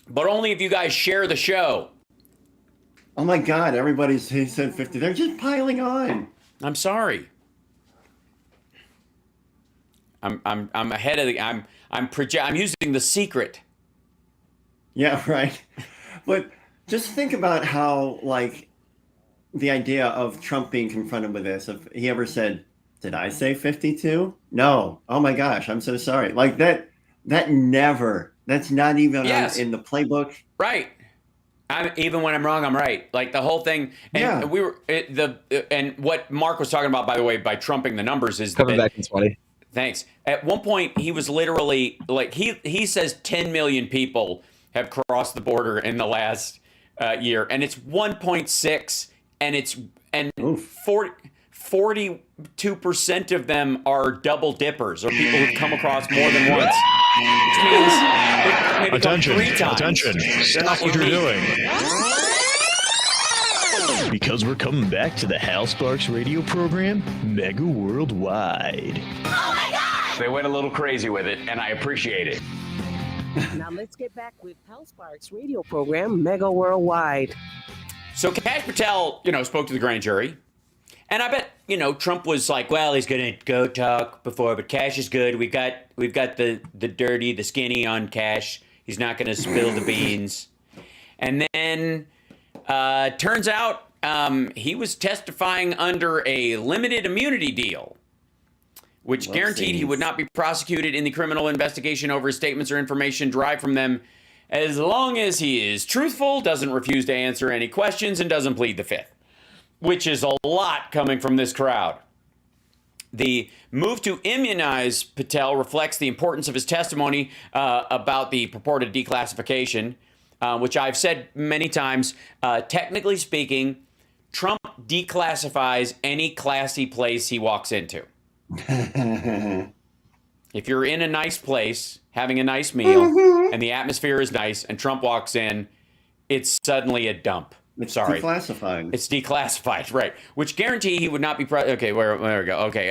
But only if you guys share the show. Oh my God, he said 50. They're just piling on. I'm sorry. I'm ahead of the I'm using the secret. Yeah, right. But just think about how, like, the idea of Trump being confronted with this, if he ever said, did I say 52? No. Oh my gosh, I'm so sorry. Like that never, that's not even in the playbook. Right. Even when I'm wrong, I'm right. Like the whole thing. And and what Mark was talking about, by the way, by trumping the numbers is coming back in 20. Thanks. At one point, he was literally like, he says 10 million people have crossed the border in the last year, and it's 1.6, and it's 40 42% of them are double dippers, or people who've come across more than once. Which means maybe Attention, 3 times. attention, They're stop not what you're unique. doing. Because we're coming back to the Hal Sparks radio program, Mega Worldwide. They went a little crazy with it, and I appreciate it. Now let's get back with Hal Sparks' radio program, Mega Worldwide. So Kash Patel, spoke to the grand jury. And I bet, Trump was like, well, he's going to go talk before, but Kash is good. We've got the dirty, the skinny on Kash. He's not going to spill the beans. And then turns out he was testifying under a limited immunity deal, which guaranteed he would not be prosecuted in the criminal investigation over his statements or information derived from them, as long as he is truthful, doesn't refuse to answer any questions, and doesn't plead the fifth, which is a lot coming from this crowd. The move to immunize Patel reflects the importance of his testimony about the purported declassification, which I've said many times. Technically speaking, Trump declassifies any classy place he walks into. If you're in a nice place, having a nice meal, and the atmosphere is nice, and Trump walks in, it's suddenly a dump. It's Sorry. declassified. It's declassified, right. Which guarantee he would not be... okay, there we go. Okay.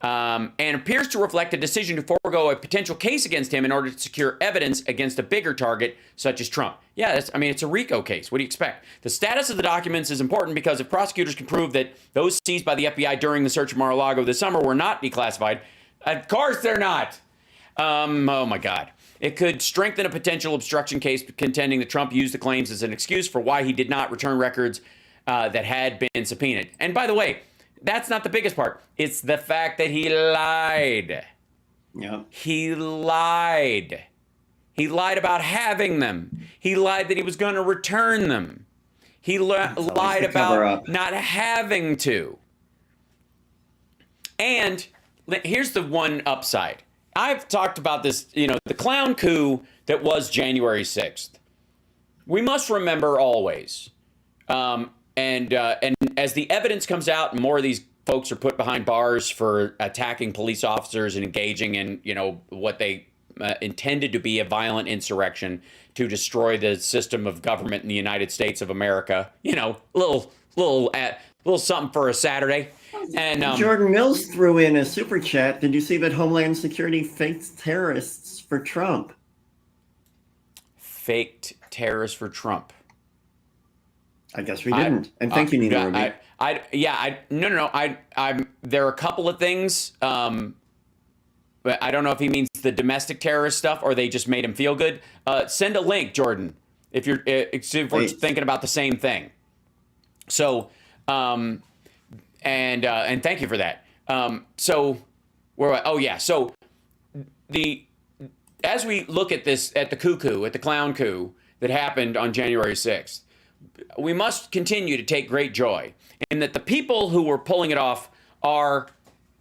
And appears to reflect a decision to forego a potential case against him in order to secure evidence against a bigger target, such as Trump. Yeah, it's a RICO case. What do you expect? The status of the documents is important because if prosecutors can prove that those seized by the FBI during the search of Mar-a-Lago this summer were not declassified, of course they're not. Oh, my God. It could strengthen a potential obstruction case contending that Trump used the claims as an excuse for why he did not return records that had been subpoenaed. And by the way, that's not the biggest part. It's the fact that he lied. Yep. He lied. He lied about having them. He lied that he was going to return them. He lied about not having to. And here's the one upside. I've talked about this, the clown coup that was January 6th. We must remember always, and as the evidence comes out and more of these folks are put behind bars for attacking police officers and engaging in, what they intended to be a violent insurrection to destroy the system of government in the United States of America, little something for a Saturday. And Jordan Mills threw in a super chat. Did you see that Homeland Security faked terrorists for Trump? Faked terrorists for Trump. I guess we didn't. And thank you, Nina Ruby. There are a couple of things. But I don't know if he means the domestic terrorist stuff or they just made him feel good. Send a link, Jordan, if we're thinking about the same thing. So, and thank you for that. So as we look at this, at the clown coup that happened on January 6th, we must continue to take great joy in that the people who were pulling it off are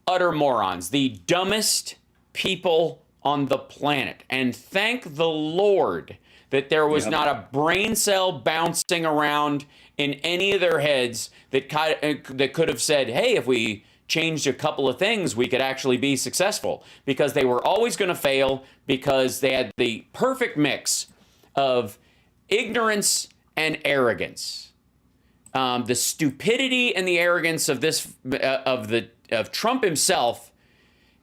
utter morons, the dumbest people on the planet. And thank the Lord that there was not a brain cell bouncing around in any of their heads that could have said, hey, if we changed a couple of things, we could actually be successful. Because they were always going to fail because they had the perfect mix of ignorance and arrogance. The stupidity and the arrogance of of Trump himself,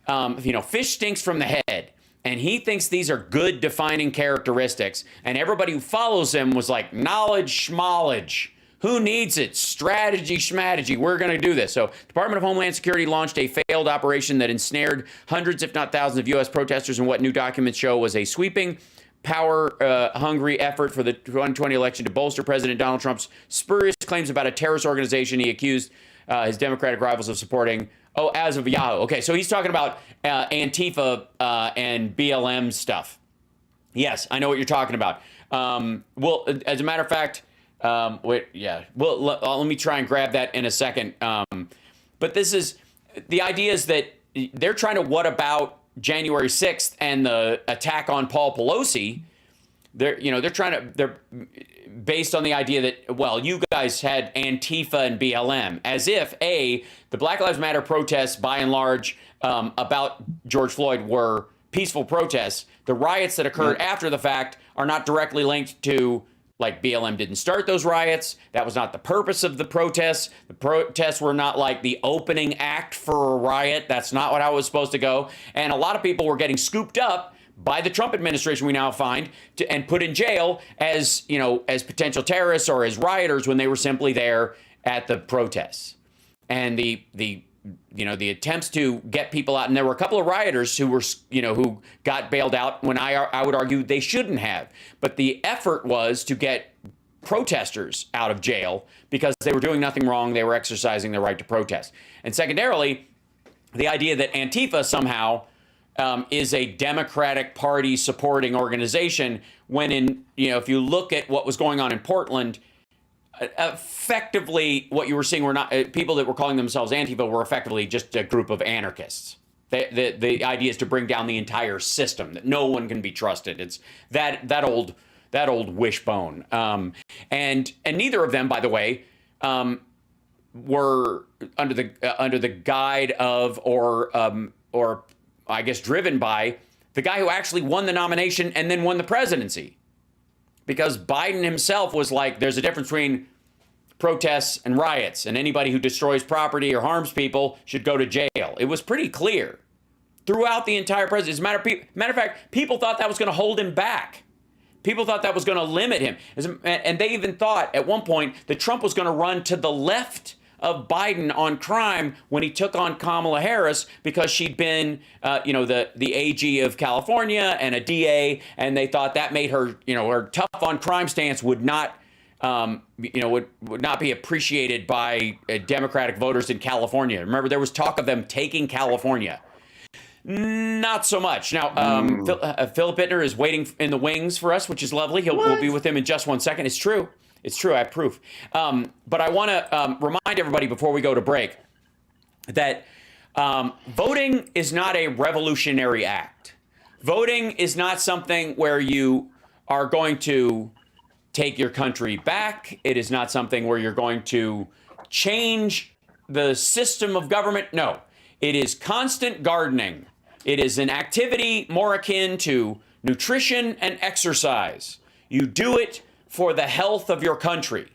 fish stinks from the head. And he thinks these are good defining characteristics. And everybody who follows him was like, knowledge, schmolledge. Who needs it? Strategy, schmategy. We're going to do this. So Department of Homeland Security launched a failed operation that ensnared hundreds, if not thousands, of U.S. protesters in what new documents show was a sweeping, power-hungry effort for the 2020 election to bolster President Donald Trump's spurious claims about a terrorist organization he accused his Democratic rivals of supporting. Oh, as of Yahoo. Okay, so he's talking about Antifa and BLM stuff. Yes, I know what you're talking about. Well, as a matter of fact, let me try and grab that in a second. But the idea is that they're trying to what about January 6th and the attack on Paul Pelosi. They're based on the idea that, well, you guys had Antifa and BLM, as if, A, the Black Lives Matter protests, by and large, about George Floyd were peaceful protests. The riots that occurred after the fact are not directly linked to, like, BLM didn't start those riots. That was not the purpose of the protests. The protests were not like the opening act for a riot. That's not how it was supposed to go. And a lot of people were getting scooped up by the Trump administration, we now find, and put in jail as, you know, as potential terrorists or as rioters when they were simply there at the protests. And the attempts to get people out, and there were a couple of rioters who were, you know, who got bailed out when I would argue they shouldn't have. But the effort was to get protesters out of jail because they were doing nothing wrong. They were exercising their right to protest. And secondarily, the idea that Antifa somehow is a Democratic Party supporting organization, when if you look at what was going on in Portland, effectively what you were seeing were not people that were calling themselves Antifa were effectively just a group of anarchists. The idea is to bring down the entire system, that no one can be trusted. It's that old wishbone. And neither of them, by the way, were under the guide of or I guess driven by the guy who actually won the nomination and then won the presidency. Because Biden himself was like, there's a difference between protests and riots, and anybody who destroys property or harms people should go to jail. It was pretty clear throughout the entire presidency. As a matter of fact, people thought that was going to hold him back. People thought that was going to limit him. And they even thought at one point that Trump was going to run to the left of Biden on crime when he took on Kamala Harris, because she'd been, the AG of California and a DA, and they thought that made her, her tough on crime stance would not, would not be appreciated by Democratic voters in California. Remember, there was talk of them taking California. Not so much. Now, Philip Itner is waiting in the wings for us, which is lovely. We'll be with him in just 1 second. It's true. It's true. I have proof. But I want to remind everybody before we go to break that voting is not a revolutionary act. Voting is not something where you are going to take your country back. It is not something where you're going to change the system of government. No, it is constant gardening. It is an activity more akin to nutrition and exercise. You do it for the health of your country.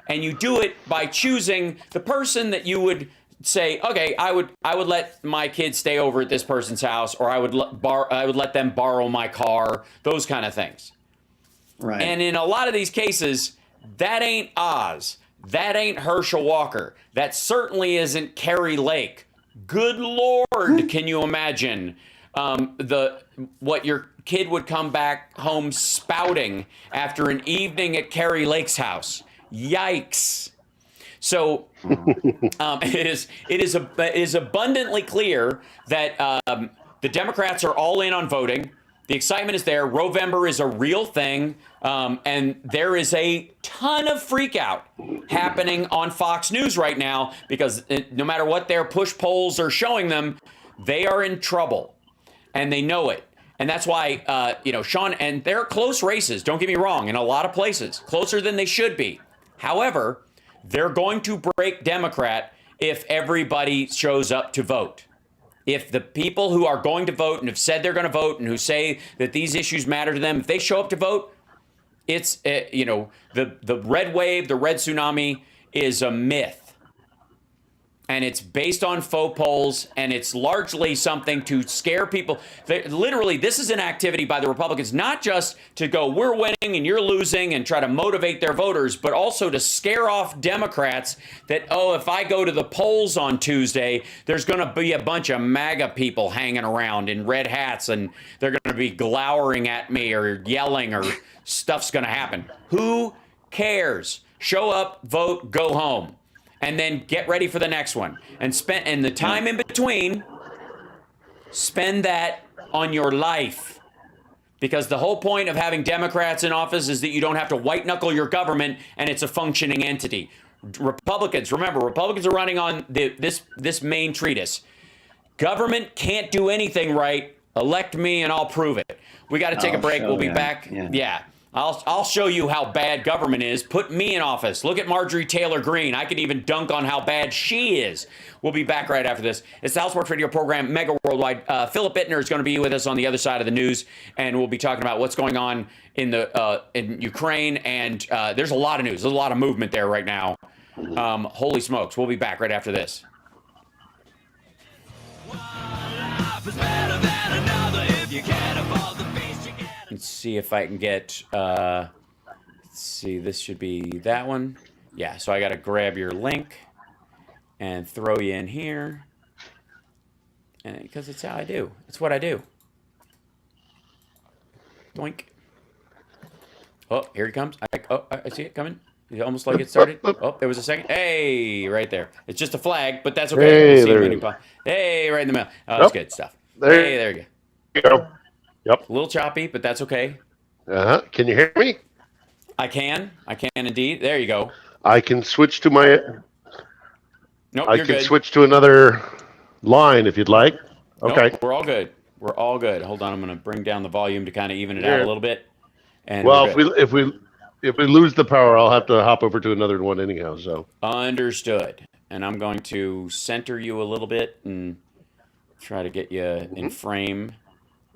And you do it by choosing the person that you would say, okay, I would let my kids stay over at this person's house, or I would let them borrow my car, those kind of things. Right. And in a lot of these cases, that ain't Oz. That ain't Herschel Walker. That certainly isn't Carrie Lake. Good Lord, can you imagine what your kid would come back home spouting after an evening at Carrie Lake's house? Yikes! So it is abundantly clear that the Democrats are all in on voting. The excitement is there. Rovember is a real thing, and there is a ton of freakout happening on Fox News right now, because no matter what their push polls are showing them, they are in trouble, and they know it. And that's why, Sean, and they're close races, don't get me wrong, in a lot of places, closer than they should be. However, they're going to break Democrat if everybody shows up to vote. If the people who are going to vote and have said they're going to vote and who say that these issues matter to them, if they show up to vote, it's, the red wave, the red tsunami is a myth. And it's based on faux polls, and it's largely something to scare people. Literally, this is an activity by the Republicans, not just to go, we're winning and you're losing, and try to motivate their voters, but also to scare off Democrats that, if I go to the polls on Tuesday, there's going to be a bunch of MAGA people hanging around in red hats, and they're going to be glowering at me or yelling, or stuff's going to happen. Who cares? Show up, vote, go home. And then get ready for the next one. And the time in between, spend that on your life. Because the whole point of having Democrats in office is that you don't have to white knuckle your government, and it's a functioning entity. Republicans are running on this main treatise. Government can't do anything right. Elect me and I'll prove it. We got to take a break. We'll be back. Yeah. I'll show you how bad government is. Put me in office. Look at Marjorie Taylor Greene. I can even dunk on how bad she is. We'll be back right after this. It's the Houseworks Radio program, Mega Worldwide. Philip Itner is going to be with us on the other side of the news, and we'll be talking about what's going on in Ukraine. And there's a lot of news. There's a lot of movement there right now. Holy smokes. We'll be back right after this. Let's see if I can get, let's see, this should be that one. Yeah, so I got to grab your link and throw you in here. And because it's how I do. It's what I do. Doink. Oh, here he comes. I see it coming. It's almost like it started. Oh, there was a second. Hey, right there. It's just a flag, but that's okay. Hey, we'll see there him it is. Hey, right in the middle. Oh, that's good stuff. There Hey, there you you go. Yep. A little choppy, but that's okay. Can you hear me? I can indeed. There you go. I can switch to my. Nope, I you're can good. switch to another line if you'd like. Okay. Nope, we're all good. We're all good. Hold on, I'm going to bring down the volume to kind of even it out a little bit. And well, if we lose the power, I'll have to hop over to another one anyhow. So. Understood. And I'm going to center you a little bit and try to get you in frame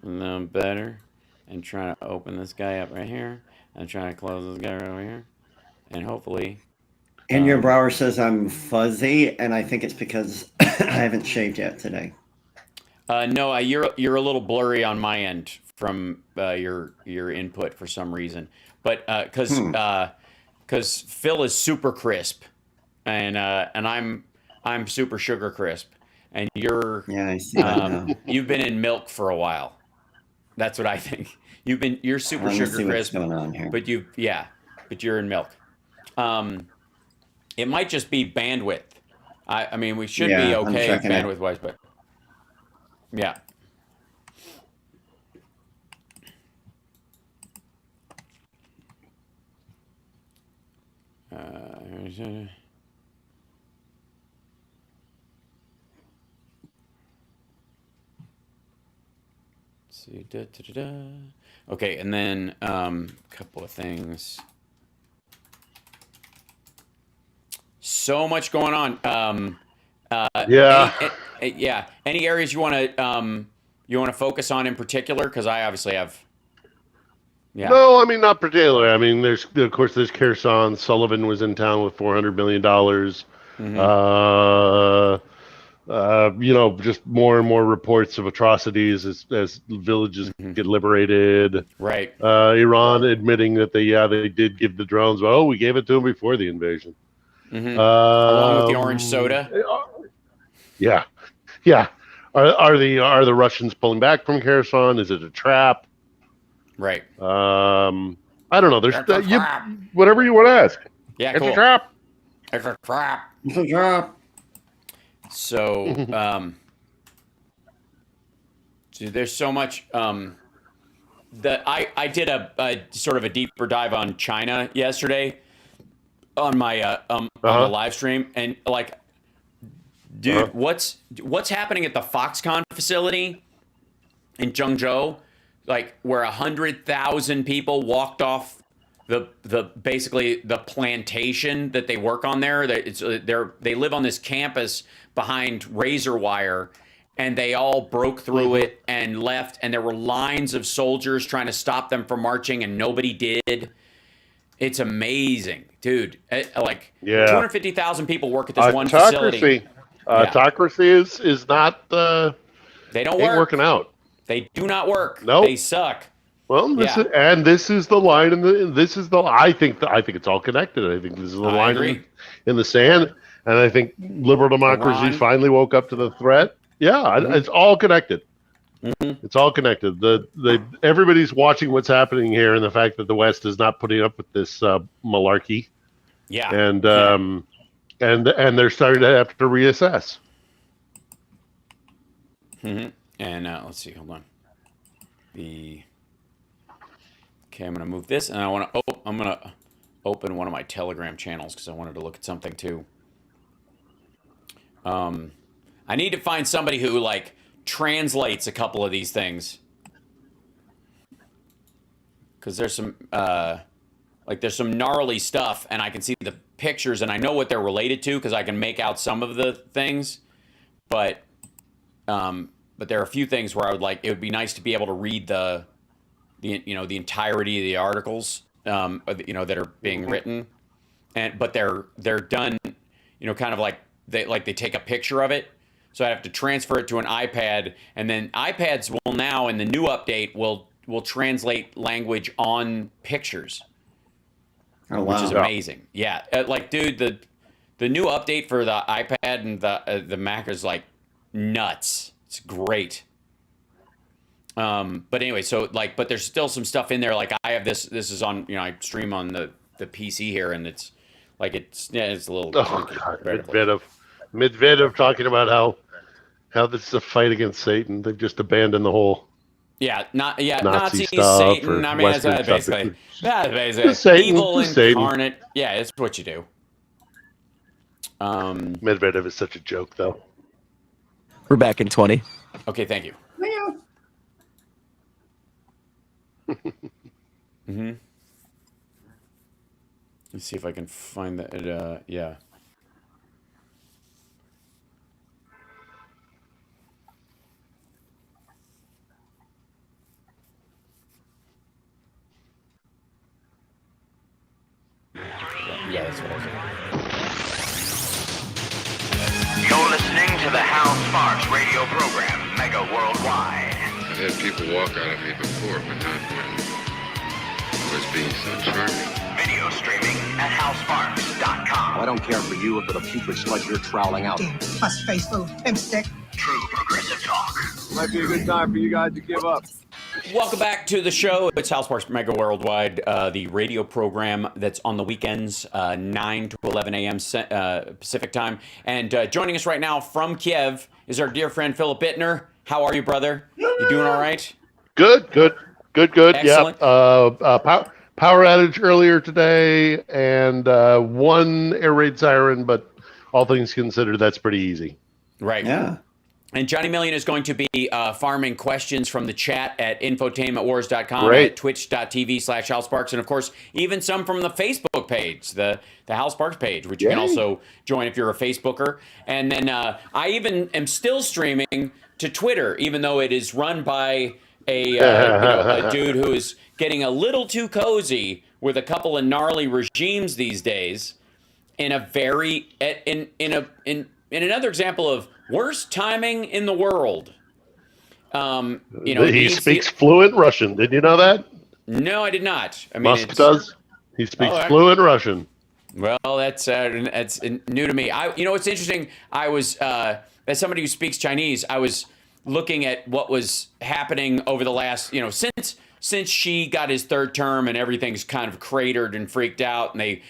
a little better. And try to open this guy up right here. And try to close this guy right over here. And hopefully. And your brower says I'm fuzzy, and I think it's because I haven't shaved yet today. No, you're a little blurry on my end from your input for some reason. But because Phil is super crisp, and I'm super sugar crisp, and you're I see that now. You've been in milk for a while. That's what I think. You're super sugar crisp, going on here. but you're in milk. It might just be bandwidth. I mean, we should be okay bandwidth wise, but yeah. See, okay, and then a couple of things. So much going on. Any areas you want to focus on in particular? Because I obviously have. Yeah. No, I mean not particularly. I mean, there's Kherson. Sullivan was in town with $400 million. Just more and more reports of atrocities as villages get liberated. Right. Iran admitting that they did give the drones. Oh, we gave it to them before the invasion. Along with the orange soda. Yeah. Are the Russians pulling back from Kherson? Is it a trap? Right. I don't know. There's whatever you want to ask. Yeah, it's cool. a trap. It's a trap. It's a trap. So, there's so much that I did a sort of a deeper dive on China yesterday on my on the live stream, and like, dude, what's happening at the Foxconn facility in Zhengzhou, like where 100,000 people walked off the basically the plantation that they work on there. They live on this campus behind razor wire, and they all broke through it and left, and there were lines of soldiers trying to stop them from marching, and nobody did. It's amazing, dude. 250,000 people work at this one facility. Autocracy is not. They don't ain't work. working out. They do not work. Nope. They suck. Well, this is the line, I think it's all connected. I think this is the line in the sand, and I think liberal democracy finally woke up to the threat. Yeah, it's all connected. It's all connected. Everybody's watching what's happening here, and the fact that the West is not putting up with this malarkey. Yeah, and they're starting to have to reassess. And let's see. Hold on. Okay, I'm going to move this, and I'm going to open one of my Telegram channels because I wanted to look at something too. I need to find somebody who translates a couple of these things. because there's some there's some gnarly stuff, and I can see the pictures, and I know what they're related to because I can make out some of the things, but there are a few things where it would be nice to be able to read the entirety of the articles, that are being written, but they're done, kind of like they take a picture of it. So I have to transfer it to an iPad, and then iPads will now, in the new update, will translate language on pictures, which is amazing. Yeah, dude, the new update for the iPad and the Mac is like nuts. It's great. But anyway, but there's still some stuff in there. Like I have this is on, I stream on the PC here, and it's a little. Oh God, Medvedev talking about how this is a fight against Satan. They've just abandoned the whole. Yeah, Nazi Nazis, stuff, Satan. I mean, that's basically Satan, evil incarnate. Satan. Yeah, it's what you do. Medvedev is such a joke, though. We're back in 20. Okay, thank you. Mm-hmm. Let's see if I can find that. Yeah. Yeah, that's what I said. You're listening to the Hal Sparks radio program, Mega Worldwide. I've had people walk out of me before, but not when I was being so charming. Video streaming at halsparks.com. I don't care for you if the putrid sludge you're troweling out. Plus face little pimp stick. True progressive talk. Might be a good time for you guys to give up. Welcome back to the show. It's Hal Sparks Mega Worldwide, the radio program that's on the weekends, 9 to 11 a.m. Pacific time. And joining us right now from Kiev is our dear friend Philip Itner. How are you, brother? You doing all right? Good. Excellent. Yeah. Power outage earlier today, and one air raid siren, but all things considered, that's pretty easy. Right. Yeah. And Johnny Million is going to be farming questions from the chat at infotainmentwars.com, Great. at twitch.tv/HalSparks, and of course, even some from the Facebook page, the Hal Sparks page, which you can also join if you're a Facebooker. And then I even am still streaming to Twitter, even though it is run by a dude who is getting a little too cozy with a couple of gnarly regimes these days. In another example of worst timing in the world. He speaks fluent Russian. Did you know that? No, I did not. I mean, Musk does. He speaks fluent Russian. Well, that's new to me. It's interesting. I was, as somebody who speaks Chinese, I was looking at what was happening over the last, since Xi got his third term and everything's kind of cratered and freaked out, and they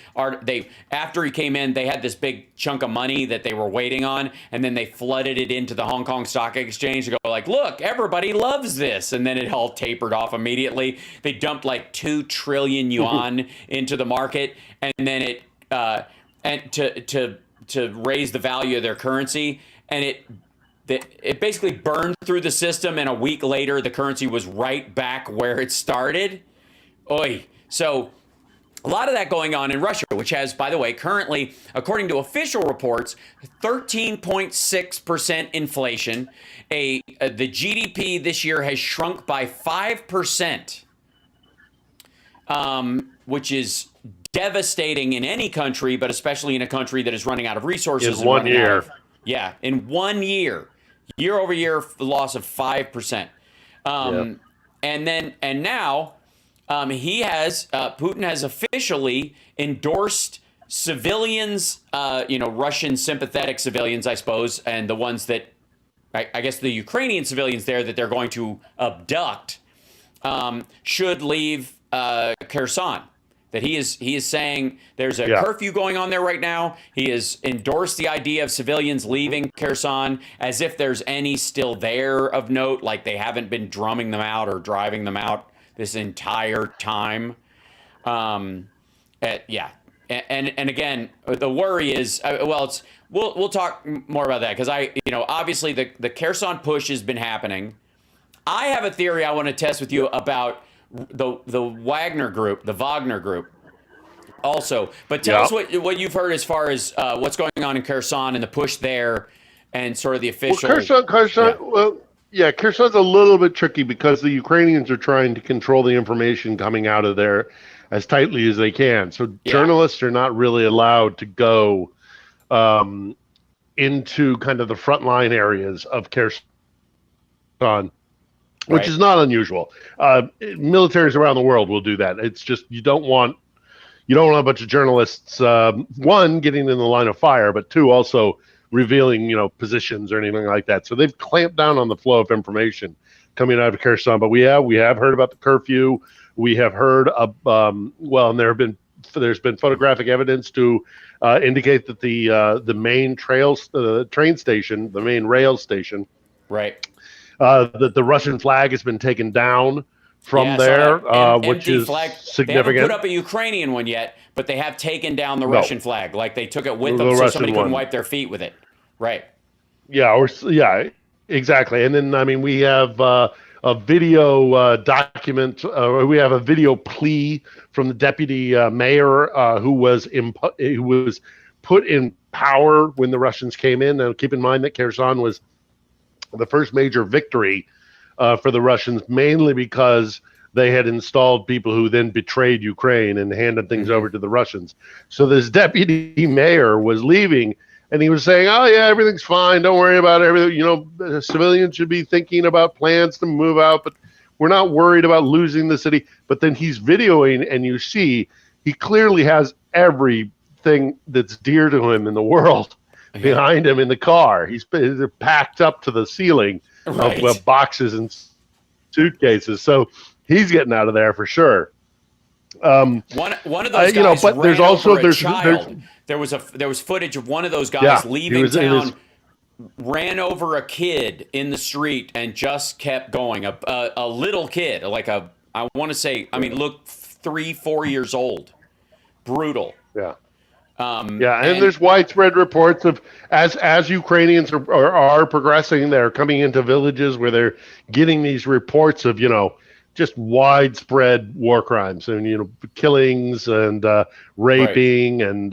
after he came in, they had this big chunk of money that they were waiting on, and then they flooded it into the Hong Kong Stock Exchange to go like, look, everybody loves this, and then it all tapered off immediately. They dumped like 2 trillion yuan into the market, and then to raise the value of their currency, and it basically burned through the system, and a week later, the currency was right back where it started. Oy. So a lot of that going on in Russia, which has, by the way, currently, according to official reports, 13.6% inflation. The GDP this year has shrunk by 5%, which is devastating in any country, but especially in a country that is running out of resources. In 1 year. In 1 year. Year-over-year loss of 5%. And now Putin has officially endorsed civilians, Russian sympathetic civilians, I suppose, and the ones that, I guess the Ukrainian civilians there that they're going to abduct, should leave Kherson. That he is saying there's a curfew going on there right now. He has endorsed the idea of civilians leaving Kherson as if there's any still there of note, like they haven't been drumming them out or driving them out this entire time. And again, the worry is, we'll talk more about that because obviously the Kherson push has been happening. I have a theory I want to test with you about the Wagner group, the Wagner group. Also, but tell us what you've heard as far as what's going on in Kherson and the push there, and sort of the official. Kherson's a little bit tricky because the Ukrainians are trying to control the information coming out of there as tightly as they can. So journalists are not really allowed to go into kind of the frontline areas of Kherson, which is not unusual. Militaries around the world will do that. It's just you don't want a bunch of journalists, one, getting in the line of fire, but two, also revealing, positions or anything like that. So they've clamped down on the flow of information coming out of Kherson. But we have heard about the curfew. We have heard of, and there's been photographic evidence to indicate that the main train station, the main rail station, that the Russian flag has been taken down from there, which is significant. They haven't put up a Ukrainian one yet, but they have taken down the Russian flag. Like they took it with them so somebody couldn't wipe their feet with it. Right. Yeah, exactly. And then, we have a video document. We have a video plea from the deputy mayor who was put in power when the Russians came in. Now, keep in mind that Kherson was the first major victory for the Russians, mainly because they had installed people who then betrayed Ukraine and handed things over to the Russians. So this deputy mayor was leaving, and he was saying, "Oh yeah, everything's fine. Don't worry about everything. Civilians should be thinking about plans to move out, but we're not worried about losing the city." But then he's videoing, and you see he clearly has everything that's dear to him in the world behind him in the car. He's packed up to the ceiling of boxes and suitcases. So he's getting out of there for sure. One of those guys, but there's also child. There was footage of one of those guys leaving town, ran over a kid in the street and just kept going. A little kid, I want to say, look, 3-4 years old. Brutal. Yeah. And there's widespread reports of as Ukrainians are progressing, they're coming into villages where they're getting these reports of just widespread war crimes and killings and raping and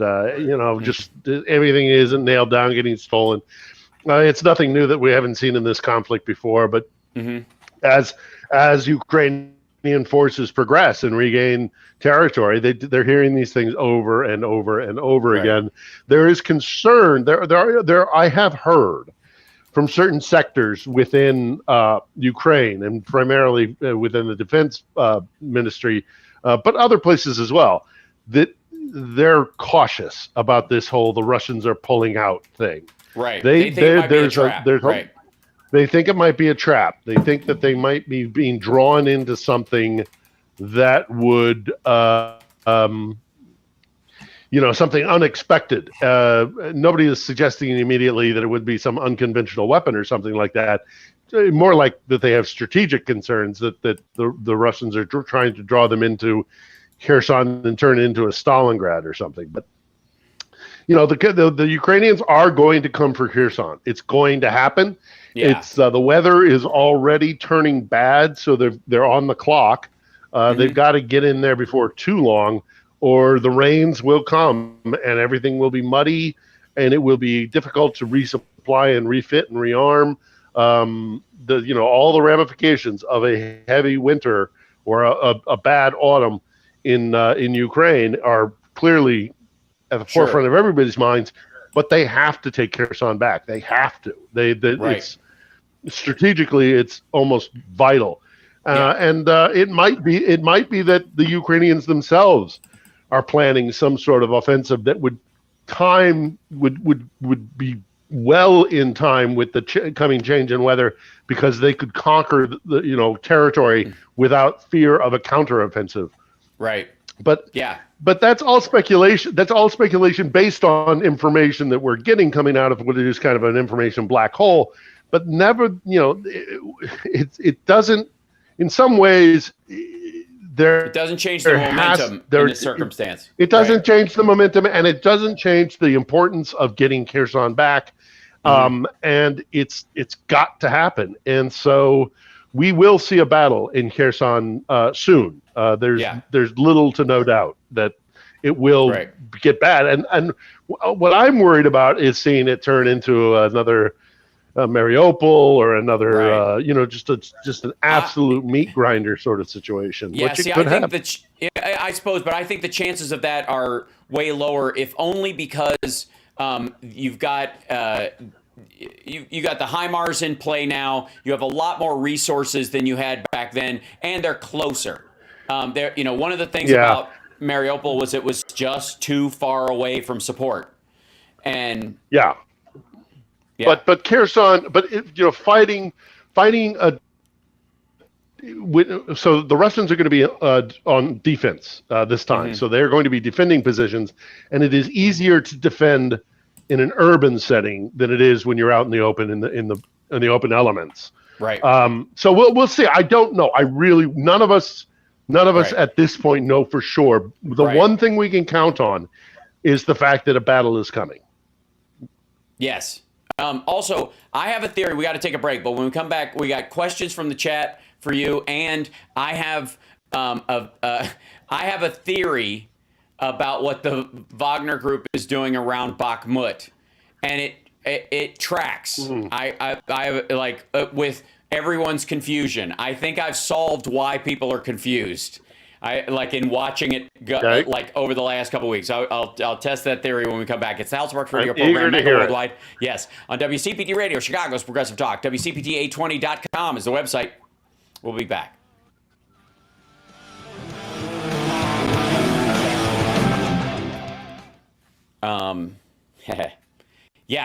just everything isn't nailed down, getting stolen. It's nothing new that we haven't seen in this conflict before, but as Ukrainian forces progress and regain territory, they're hearing these things over and over and over again. There is concern. There I have heard from certain sectors within Ukraine and primarily within the defense ministry, but other places as well, that they're cautious about this whole "the Russians are pulling out" thing. Right. They think it might be a trap. They think it might be a trap. They think that they might be being drawn into something that would, something unexpected. Nobody is suggesting immediately that it would be some unconventional weapon or something like that. More like that they have strategic concerns that the Russians are trying to draw them into Kherson and turn it into a Stalingrad or something. But the Ukrainians are going to come for Kherson. It's going to happen. Yeah. It's the weather is already turning bad, so they're on the clock. They've got to get in there before too long, or the rains will come and everything will be muddy, and it will be difficult to resupply and refit and rearm. All the ramifications of a heavy winter or a bad autumn in Ukraine are clearly at the forefront of everybody's minds. But they have to take Kherson back. They have to. It's strategically, it's almost vital. And it might be that the Ukrainians themselves are planning some sort of offensive that would be well in time with the coming change in weather, because they could conquer the territory without fear of a counteroffensive. Right. But that's all speculation. That's all speculation based on information that we're getting coming out of what is kind of an information black hole. But never, it doesn't. In some ways, it doesn't change the momentum in this circumstance. It doesn't change the momentum, and it doesn't change the importance of getting Kherson back. And it's got to happen. And so we will see a battle in Kherson soon. There's little to no doubt that it will get bad. And what I'm worried about is seeing it turn into another Mariupol or another, just an absolute meat grinder sort of situation. Yeah, which see, could I happen. think I suppose, but I think the chances of that are way lower, if only because you've got you got the HIMARS in play now. You have a lot more resources than you had back then, and they're closer. One of the things about Mariupol was it was just too far away from support, and but Kherson, fighting so the Russians are going to be on defense this time. So they're going to be defending positions, and it is easier to defend in an urban setting than it is when you're out in the open in the open elements. Right. So we'll see. I don't know. None of us at this point know for sure. The one thing we can count on is the fact that a battle is coming. Yes. Also, I have a theory. We got to take a break, but when we come back, we got questions from the chat for you, and I have a theory about what the Wagner Group is doing around Bakhmut, and it tracks. With everyone's confusion. I think I've solved why people are confused. In watching it go, over the last couple of weeks. I'll test that theory when we come back. It's the House Sparks Radio program, Megaworldwide. Yes, on WCPT Radio, Chicago's Progressive Talk. WCPT820.com is the website. We'll be back.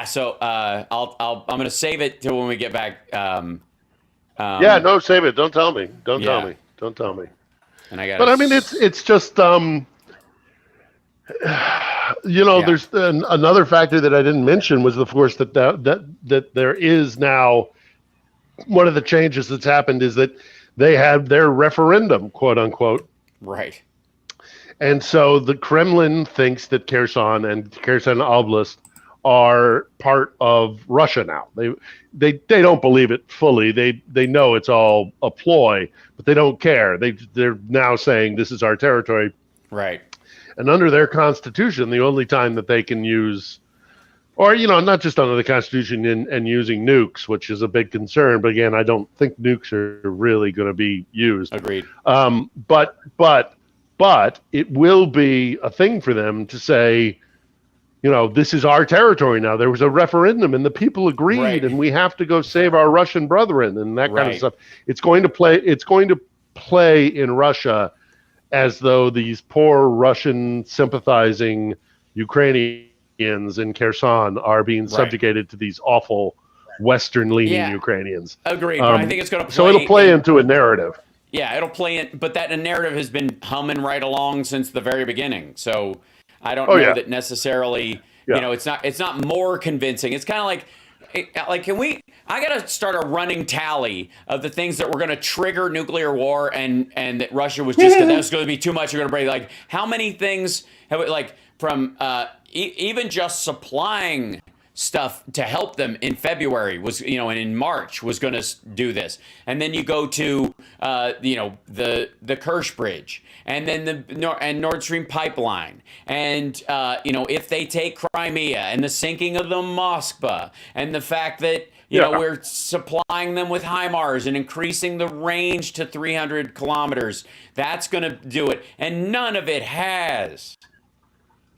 So I'm gonna save it till when we get back. No, save it. Don't tell me. Don't tell me. And I got. But I mean, it's just there's another factor that I didn't mention was, of course, that there is now one of the changes that's happened is that they have their referendum, quote unquote. Right. And so the Kremlin thinks that Kherson and Kherson Oblast are part of Russia now. They don't believe it fully. They know it's all a ploy, but they don't care. They're now saying this is our territory. Right. And under their constitution, the only time that they can use, or not just under the constitution and using nukes, which is a big concern. But again, I don't think nukes are really going to be used. Agreed. But it will be a thing for them to say, this is our territory now. There was a referendum and the people agreed, and we have to go save our Russian brethren and that kind of stuff. It's going to play in Russia as though these poor Russian sympathizing Ukrainians in Kherson are being subjugated to these awful Western-leaning Ukrainians. Agreed. But I think it's going to play. So it'll play into a narrative. Yeah, it'll play in, but that narrative has been humming right along since the very beginning. So I don't know that necessarily, it's not more convincing. It's kind of like I got to start a running tally of the things that were going to trigger nuclear war and that Russia was just, that was going to be too much. You're going to break, like, how many things have from even just supplying stuff to help them in February was, and in March was going to do this. And then you go to, the Kerch Bridge and then the Nord Stream pipeline. And, if they take Crimea and the sinking of the Moskva and the fact that, we're supplying them with HIMARS and increasing the range to 300 kilometers, that's going to do it. And none of it has.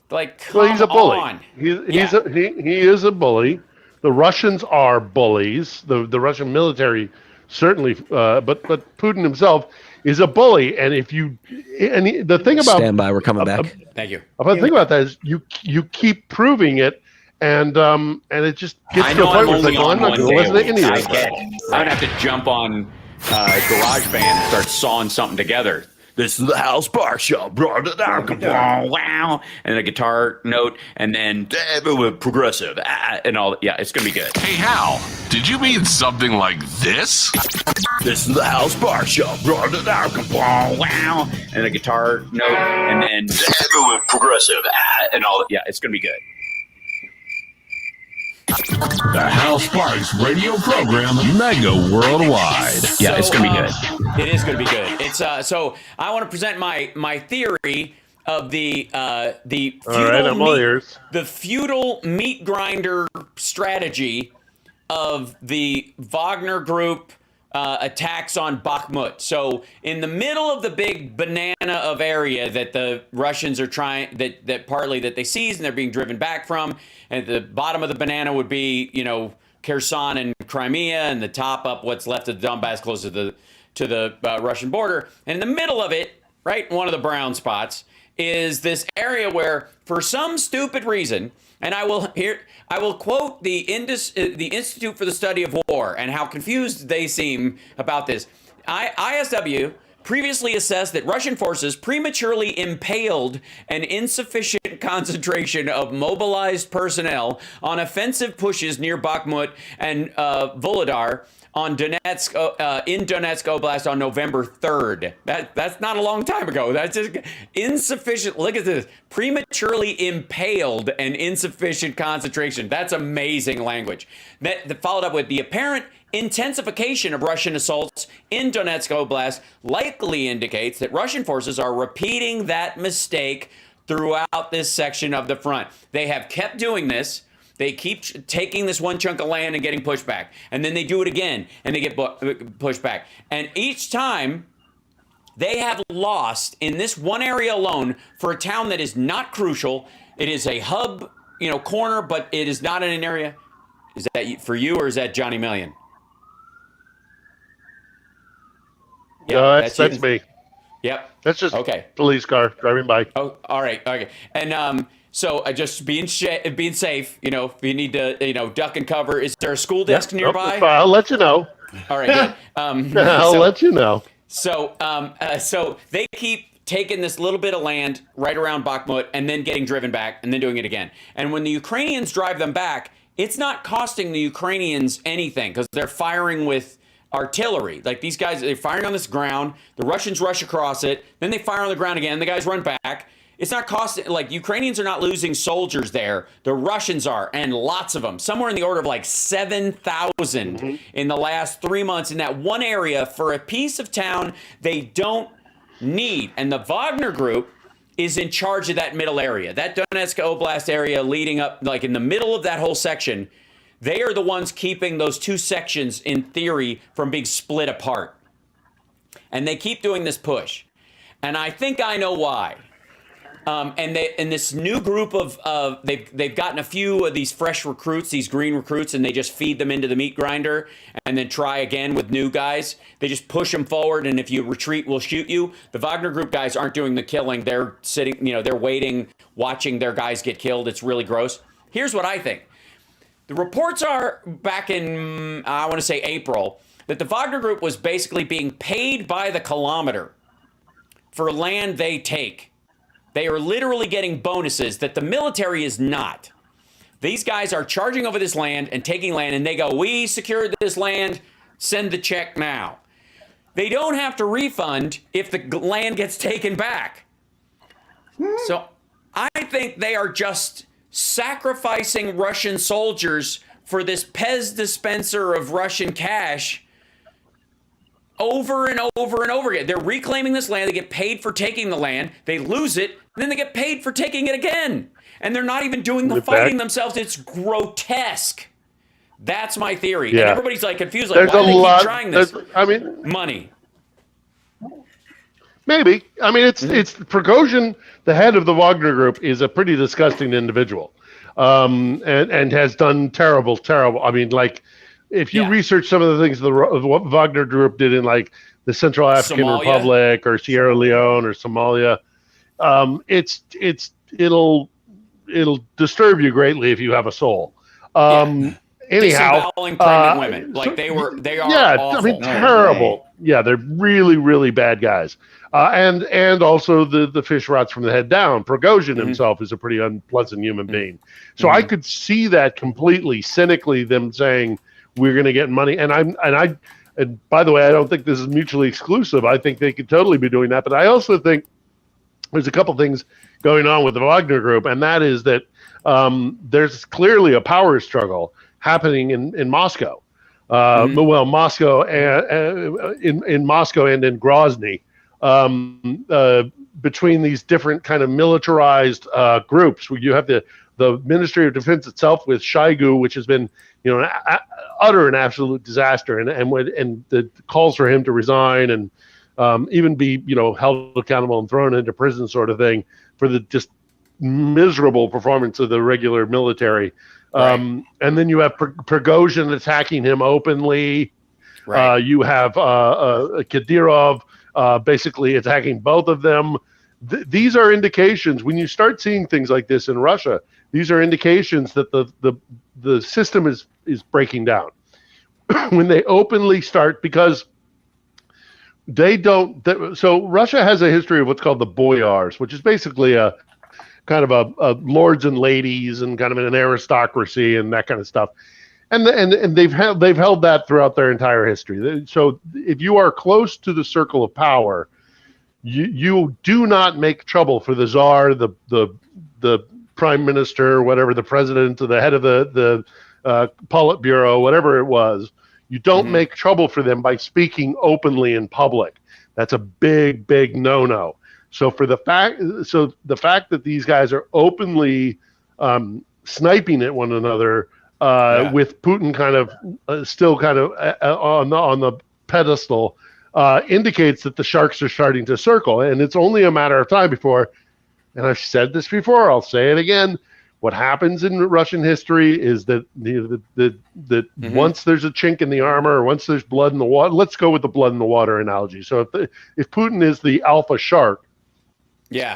Come he's a bully. on. He is a bully. The Russians are bullies. The Russian military certainly, but Putin himself is a bully. And the thing about stand by, we're coming back. Thank you. The thing about that is you keep proving it, and it just gets to a point where it's like, I'm not going to listen to any of it. I would have to jump on GarageBand and start sawing something together. This is the House Sparks Show. Wow. And a guitar note, and then progressive, and all. Yeah, it's going to be good. Hey, Hal, did you mean something like this? This is the House Sparks Show. Wow. And a guitar note, and then progressive, and all. Yeah, it's going to be good. The Hal Sparks radio program, Mega Worldwide. Yeah, it's gonna be good. It is going to be good. It's so I want to present my theory of the feudal meat grinder strategy of the Wagner Group attacks on Bakhmut. So in the middle of the big banana of area that the Russians are trying, that partly that they seize and they're being driven back from, and at the bottom of the banana would be, Kherson and Crimea, and the top up what's left of the Donbass close to the Russian border. And in the middle of it, right, one of the brown spots, is this area where, for some stupid reason, and I will quote the Institute for the Study of War and how confused they seem about this. ISW previously assessed that Russian forces prematurely impaled an insufficient concentration of mobilized personnel on offensive pushes near Bakhmut and Volodar in Donetsk Oblast on November 3rd. That's not a long time ago. That's just insufficient. Look at this. Prematurely impaled an insufficient concentration. That's amazing language. That followed up with the apparent intensification of Russian assaults in Donetsk Oblast likely indicates that Russian forces are repeating that mistake throughout this section of the front. They have kept doing this. They keep taking this one chunk of land and getting pushed back. And then they do it again, and they get pushed back. And each time, they have lost in this one area alone for a town that is not crucial. It is a hub, corner, but it is not in an area. Is that for you, or is that Johnny Million? Yeah, that's me. Yep. That's just police car driving by. Oh, all right. Okay. And so just being safe, if you need to, duck and cover. Is there a school desk nearby? I'll let you know. All right, good. I'll let you know. So they keep taking this little bit of land right around Bakhmut and then getting driven back and then doing it again. And when the Ukrainians drive them back, it's not costing the Ukrainians anything because they're firing with artillery. Like these guys, they're firing on this ground. The Russians rush across it. Then they fire on the ground again. The guys run back. It's not costing, Ukrainians are not losing soldiers there. The Russians are, and lots of them. Somewhere in the order of 7,000 in the last 3 months in that one area for a piece of town they don't need. And the Wagner Group is in charge of that middle area. That Donetsk Oblast area leading up, in the middle of that whole section, they are the ones keeping those two sections, in theory, from being split apart. And they keep doing this push. And I think I know why. And this new group of they've gotten a few of these fresh recruits, these green recruits, and they just feed them into the meat grinder and then try again with new guys. They just push them forward, and if you retreat, we'll shoot you. The Wagner Group guys aren't doing the killing. They're sitting, they're waiting, watching their guys get killed. It's really gross. Here's what I think. The reports are back in, I want to say April, that the Wagner Group was basically being paid by the kilometer for land they take. They are literally getting bonuses that the military is not. These guys are charging over this land and taking land, and they go, we secured this land, send the check now. They don't have to refund if the land gets taken back. So I think they are just sacrificing Russian soldiers for this Pez dispenser of Russian cash over and over and over again. They're reclaiming this land. They get paid for taking the land. They lose it. And then they get paid for taking it again. And they're not even doing the fighting themselves. It's grotesque. That's my theory. Yeah. And everybody's confused. Why do they keep trying this? Money. Maybe. It's Prigozhin, the head of the Wagner Group, is a pretty disgusting individual. And has done terrible. If you research some of the things the Wagner Group did in the Central African Republic or Sierra Leone or Somalia, it'll disturb you greatly if you have a soul. Anyhow, disaboweling pregnant women, they are awful. Terrible. Yeah, they're really, really bad guys. And also the fish rots from the head down. Prigozhin himself is a pretty unpleasant human being. So I could see that completely cynically, them saying we're going to get money. And by the way, I don't think this is mutually exclusive. I think they could totally be doing that. But I also think there's a couple things going on with the Wagner Group, and that is that there's clearly a power struggle happening in Moscow. Well, Moscow and in Moscow and in Grozny, between these different kind of militarized groups. Where you have the Ministry of Defense itself with Shoigu, which has been an utter and absolute disaster, and the calls for him to resign and even be held accountable and thrown into prison, sort of thing, for the just miserable performance of the regular military. Right. And then you have Prigozhin attacking him openly. Right. You have Kadyrov basically attacking both of them. These are indications, when you start seeing things like this in Russia, these are indications that the system is breaking down. When they openly start, because they don't. So Russia has a history of what's called the boyars, which is basically a kind of a lords and ladies and kind of an aristocracy and that kind of stuff. And they've held that throughout their entire history. So if you are close to the circle of power, you do not make trouble for the czar, the prime minister, whatever, the president, or the head of the Politburo, whatever it was. You don't make trouble for them by speaking openly in public. That's a big, big no-no. So the fact that these guys are openly sniping at one another, with Putin kind of still kind of on the pedestal, indicates that the sharks are starting to circle, and it's only a matter of time before. And I've said this before, I'll say it again. What happens in Russian history is that once there's a chink in the armor, or once there's blood in the water, let's go with the blood in the water analogy. So if Putin is the alpha shark,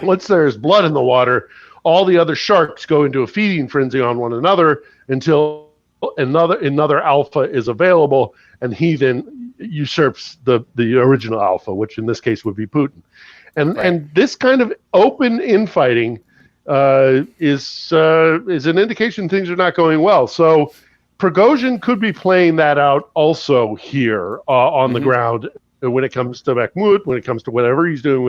once there's blood in the water, all the other sharks go into a feeding frenzy on one another until another alpha is available, and he then usurps the original alpha, which in this case would be Putin. And this kind of open infighting is an indication things are not going well. So Prigozhin could be playing that out also here on the ground when it comes to Bakhmut, when it comes to whatever he's doing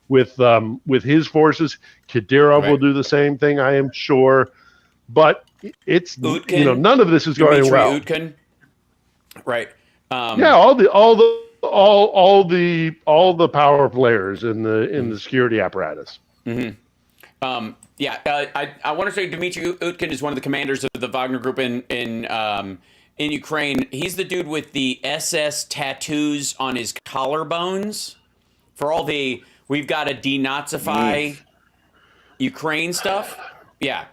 with his forces. Kadyrov will do the same thing, I am sure. But it's Utkin, none of this is going well. Utkin. Right. All the power players in the security apparatus. I want to say Dmitry Utkin is one of the commanders of the Wagner Group in Ukraine. He's the dude with the SS tattoos on his collarbones for all the "we've got to denazify Ukraine" stuff. Yeah.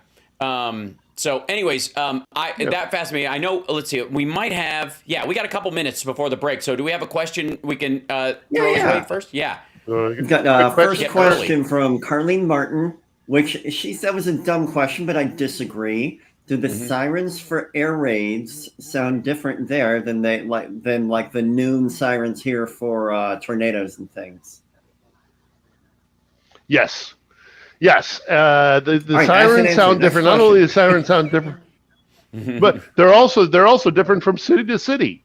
So anyways, that fascinates me. I know, let's see, we might have, we got a couple minutes before the break. So do we have a question we can throw his way first? Yeah. We've got first question from Carlene Martin, which she said was a dumb question, but I disagree. Do the sirens for air raids sound different there than like the noon sirens here for tornadoes and things? Yes. Yes, the sirens sound different. Not only the sirens sound different, but they're also different from city to city.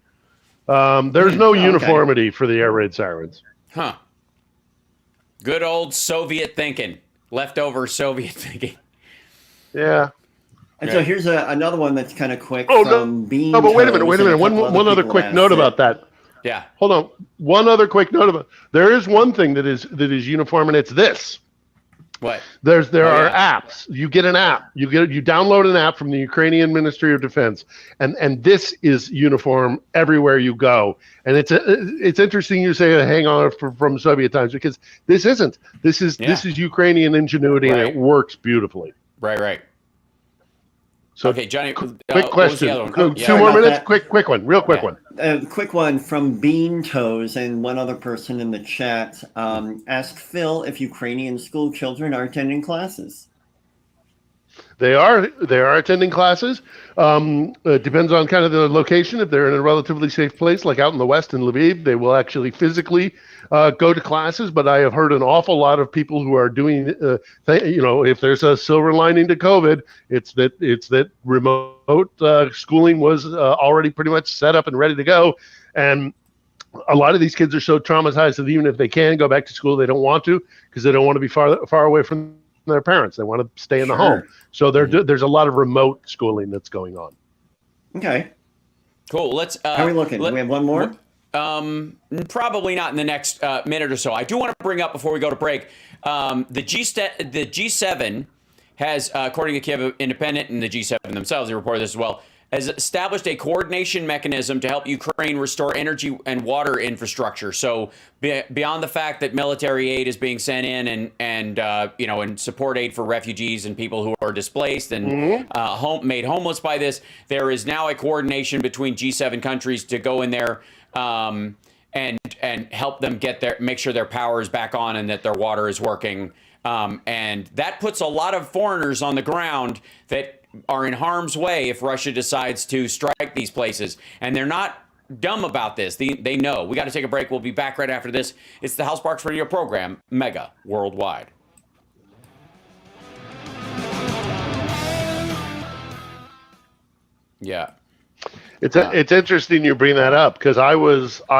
There's no uniformity for the air raid sirens. Huh. Good old Soviet thinking. Leftover Soviet thinking. Yeah. And so here's another one that's kind of quick. But wait a minute. One other quick note about that. Yeah. Hold on. One other quick note about. There is one thing that is uniform, and it's this. What? There are apps. You get an app. You download an app from the Ukrainian Ministry of Defense, and this is uniform everywhere you go. And it's interesting you say hang on from Soviet times, because this isn't. This is Ukrainian ingenuity, and it works beautifully. Right. So okay, Johnny. Quick question. 2 more minutes. Quick one. Real quick one. Quick one from Bean Toes and one other person in the chat. Ask Phil if Ukrainian school children are attending classes. They are attending classes. It depends on kind of the location. If they're in a relatively safe place, like out in the West in Lviv, they will actually physically go to classes. But I have heard an awful lot of people who are doing, if there's a silver lining to COVID, it's that remote schooling was already pretty much set up and ready to go. And a lot of these kids are so traumatized that even if they can go back to school, they don't want to because they don't want to be far away from their parents. They want to stay in the home. So there's a lot of remote schooling that's going on. Okay. Cool. Let's. How are we looking? Do we have one more? Probably not in the next minute or so. I do want to bring up before we go to break. The G7 has, according to Kiev Independent and the G7 themselves, they reported this as well, has established a coordination mechanism to help Ukraine restore energy and water infrastructure. So beyond the fact that military aid is being sent in and support aid for refugees and people who are displaced and made homeless by this, there is now a coordination between G7 countries to go in there and help them make sure their power is back on and that their water is working. And that puts a lot of foreigners on the ground that are in harm's way if Russia decides to strike these places. And they're not dumb about this. They know. We got to take a break. We'll be back right after this. It's the Hal Sparks Radio program, Mega Worldwide. Yeah. It's interesting you bring that up because I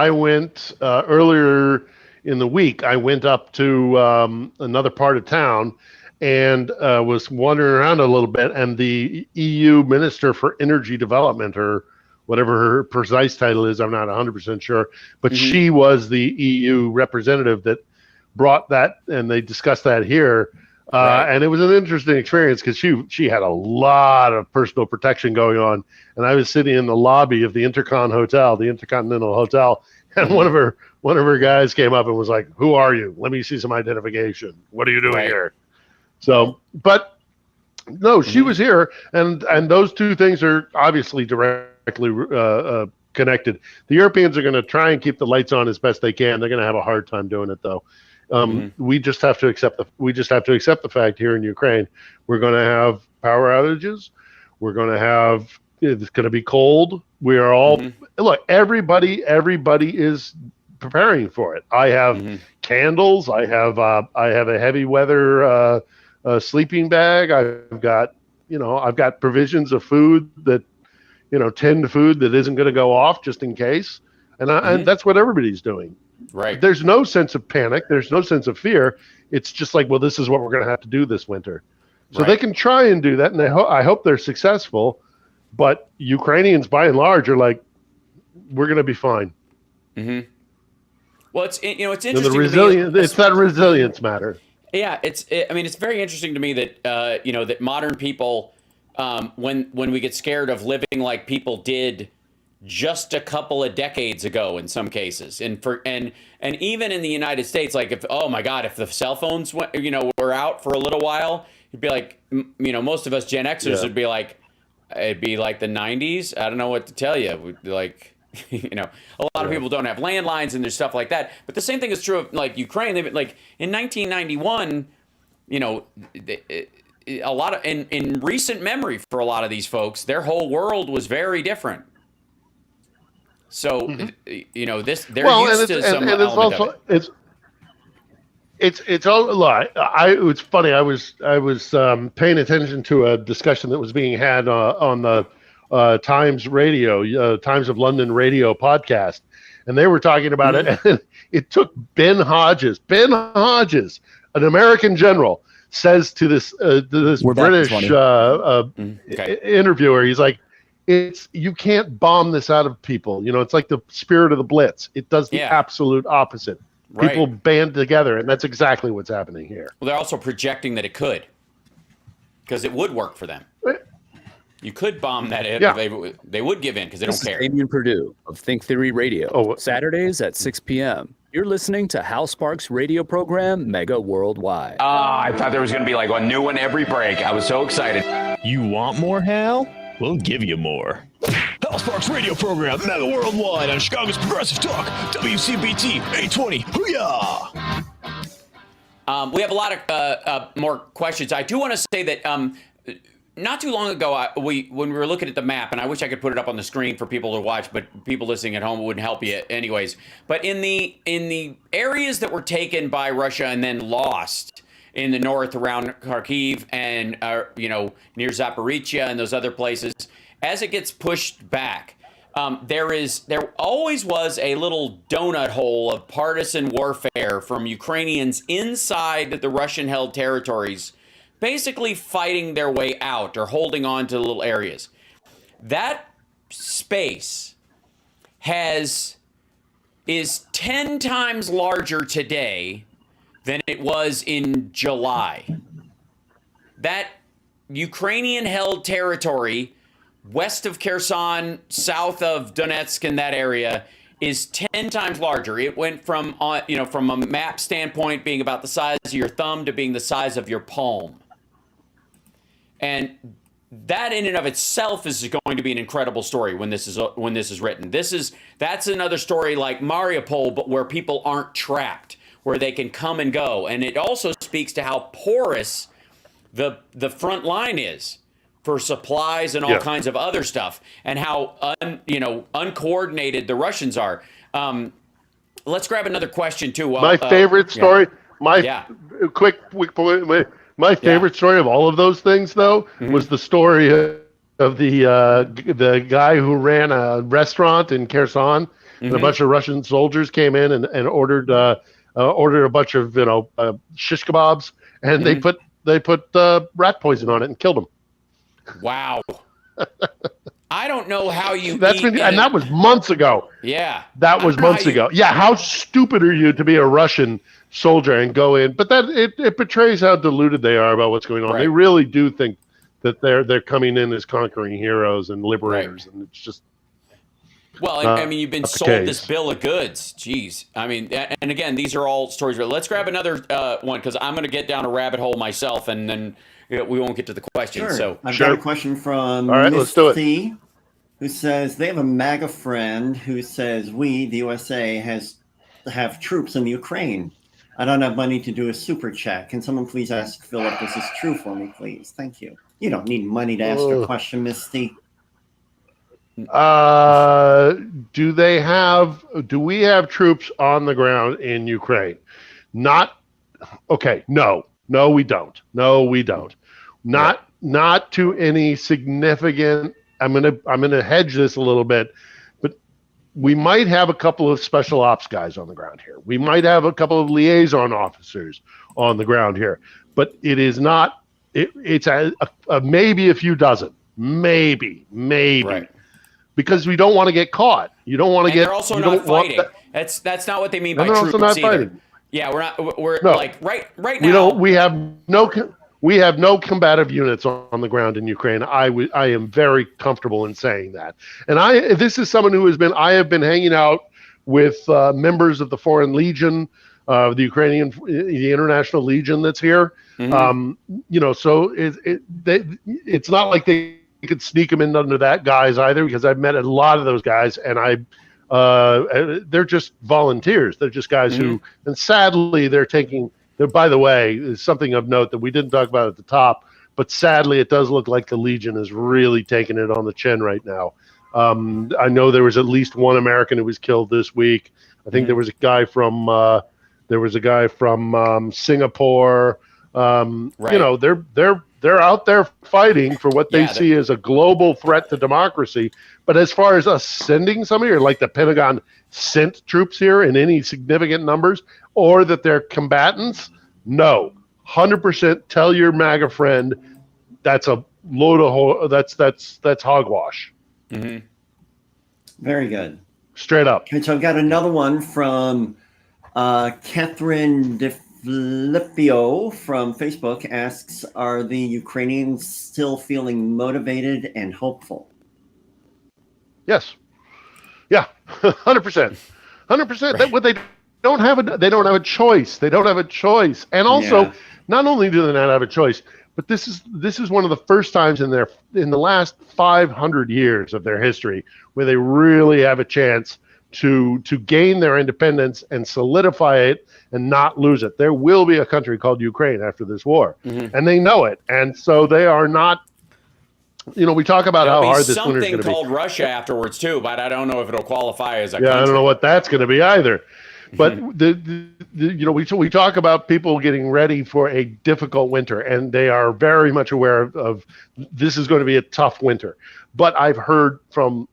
went earlier in the week. I went up to another part of town and was wandering around a little bit, and the EU Minister for Energy Development, or whatever her precise title is, I'm not 100% sure, but she was the EU representative that brought that, and they discussed that here. And it was an interesting experience because she had a lot of personal protection going on, and I was sitting in the lobby of the Intercontinental Hotel, and one of her guys came up and was like, "Who are you? Let me see some identification. What are you doing here?" So, but no, she was here, and those two things are obviously directly connected. The Europeans are going to try and keep the lights on as best they can. They're going to have a hard time doing it, though. We just have to accept the fact here in Ukraine we're going to have power outages. It's going to be cold. We are all look. Everybody is preparing for it. I have candles. I have a heavy weather sleeping bag. I've got provisions of food that, tinned food that isn't going to go off just in case. And that's what everybody's doing. Right. There's no sense of panic. There's no sense of fear. It's just like, well, this is what we're going to have to do this winter. So they can try and do that, and I hope they're successful. But Ukrainians, by and large, are like, we're going to be fine. Well, it's interesting. It's that resilience matter. Yeah, it's very interesting to me that that modern people, when we get scared of living like people did just a couple of decades ago in some cases, and even in the United States, like if the cell phones were out for a little while, you'd be like, most of us Gen Xers would be like, it'd be like the 90s. I don't know what to tell you. Like, a lot of people don't have landlines and there's stuff like that. But the same thing is true of like Ukraine. They've like in 1991, a lot of in recent memory for a lot of these folks, their whole world was very different. So they're used to some element of it. It's all a lot. It's funny. I was paying attention to a discussion that was being had on the Times Radio, Times of London radio podcast, and they were talking about it. And it took Ben Hodges, an American general, says to this British interviewer, he's like, you can't bomb this out of people. It's like the spirit of the Blitz. It does the absolute opposite. Right. People band together, and that's exactly what's happening here. Well, they're also projecting that it could, because it would work for them. You could bomb that in. They would give in because they don't care. This is Damien Perdue of Think Theory Radio. Saturdays at 6 p.m. You're listening to Hal Sparks' radio program, Mega Worldwide. I thought there was going to be like a new one every break. I was so excited. You want more, Hal? We'll give you more. Hal Sparks' radio program, Mega Worldwide on Chicago's Progressive Talk, WCPT 820. Hoo-yah! We have a lot of more questions. I do want to say that not too long ago, when we were looking at the map, and I wish I could put it up on the screen for people to watch, but people listening at home wouldn't help you anyways. But in the areas that were taken by Russia and then lost in the north around Kharkiv and near Zaporizhia and those other places, as it gets pushed back, there always was a little donut hole of partisan warfare from Ukrainians inside the Russian-held territories, basically fighting their way out or holding on to little areas. That space is 10 times larger today than it was in July. That Ukrainian-held territory west of Kherson, south of Donetsk and that area is 10 times larger. It went from a map standpoint being about the size of your thumb to being the size of your palm. And that in and of itself is going to be an incredible story when this is written. That's another story like Mariupol, but where people aren't trapped, where they can come and go. And it also speaks to how porous the front line is for supplies and all kinds of other stuff, and how uncoordinated the Russians are. Let's grab another question too. My favorite story. Quick point. My favorite story of all of those things, though, was the story of the guy who ran a restaurant in Kherson, and a bunch of Russian soldiers came in and ordered a bunch of shish kebabs, and they put rat poison on it and killed him. Wow. I don't know how you. That was months ago. Yeah, that was months ago. Yeah, how stupid are you to be a Russian soldier and go in? But that it betrays how deluded they are about what's going on. Right. They really do think that they're coming in as conquering heroes and liberators, and it's just. Well, I mean, you've been sold this bill of goods. Jeez. I mean, and again, these are all stories. Let's grab another one, because I'm going to get down a rabbit hole myself, and then we won't get to the question. Sure. So I've got a question from Miss C, who says they have a MAGA friend who says we, the USA, have troops in Ukraine. I don't have money to do a super chat. Can someone please ask Philip if this is true for me, please? Thank you. You don't need money to ask a question, Miss C. Do we have troops on the ground in Ukraine? No, we don't. Not to any significant. I'm gonna hedge this a little bit, but we might have a couple of special ops guys on the ground here. We might have a couple of liaison officers on the ground here, but it is not. It's a maybe a few dozen, maybe. Right. Because we don't want to get caught. You don't want to get. They're also not fighting. That's not what they mean by troops also not either. Fighting. Yeah, we're like right now. We have no combative units on the ground in Ukraine. I am very comfortable in saying that. And this is someone who I have been hanging out with members of the Foreign Legion, the International Legion that's here. Mm-hmm. So it's not like they could sneak them in under that guise either, because I've met a lot of those guys, and they're just volunteers. They're just guys who, and sadly, by the way, is something of note that we didn't talk about at the top, but sadly, it does look like the Legion is really taking it on the chin right now. I know there was at least one American who was killed this week. I think there was a guy from Singapore. Right. They're out there fighting for what they see as a global threat to democracy. But as far as us sending somebody, or like the Pentagon sent troops here in any significant numbers, or that they're combatants, no. 100% tell your MAGA friend that's a load of that's hogwash. Mm-hmm. Very good. Straight up. Okay, so I've got another one from Catherine DeFlippio from Facebook asks, are the Ukrainians still feeling motivated and hopeful? Yes. Yeah, 100%. 100%. Right. They don't have a choice. They don't have a choice. And also, not only do they not have a choice, but this is one of the first times in the last 500 years of their history where they really have a chance to gain their independence and solidify it and not lose it. There will be a country called Ukraine after this war, and they know it. And so they are not. We talk about how hard this winter is going to be. Something called Russia afterwards too, but I don't know if it'll qualify as a country. I don't know what that's going to be either. But we talk about people getting ready for a difficult winter, and they are very much aware of this is going to be a tough winter. But I've heard from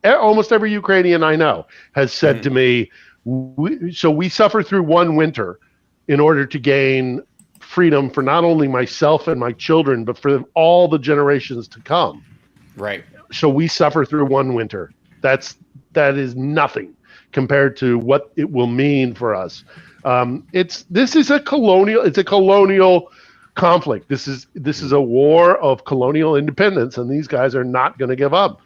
almost every Ukrainian I know has said to me, we suffer through one winter in order to gain freedom for not only myself and my children, but for all the generations to come. Right. So we suffer through one winter. That is nothing compared to what it will mean for us. This is a colonial conflict. This is a war of colonial independence, and these guys are not going to give up.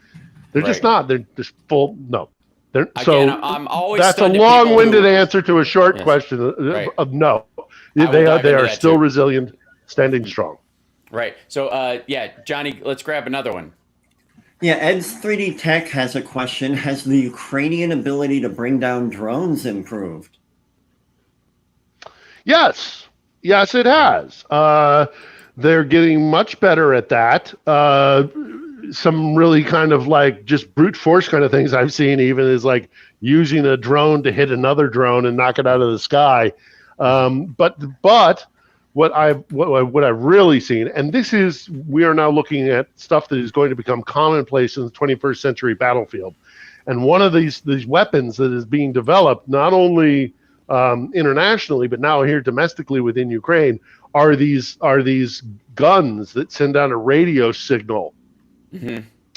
They're just not. They're just full. No. I'm always that's a long-winded answer to a short question of no. They are still resilient, standing strong. Right. So, Johnny, let's grab another one. Yeah, Ed's 3D Tech has a question. Has the Ukrainian ability to bring down drones improved? Yes, it has. They're getting much better at that. Some really kind of like just brute force kind of things I've seen even is like using a drone to hit another drone and knock it out of the sky. But what I've really seen, and we are now looking at stuff that is going to become commonplace in the 21st century battlefield. And one of these weapons that is being developed, not only internationally, but now here domestically within Ukraine, are these guns that send out a radio signal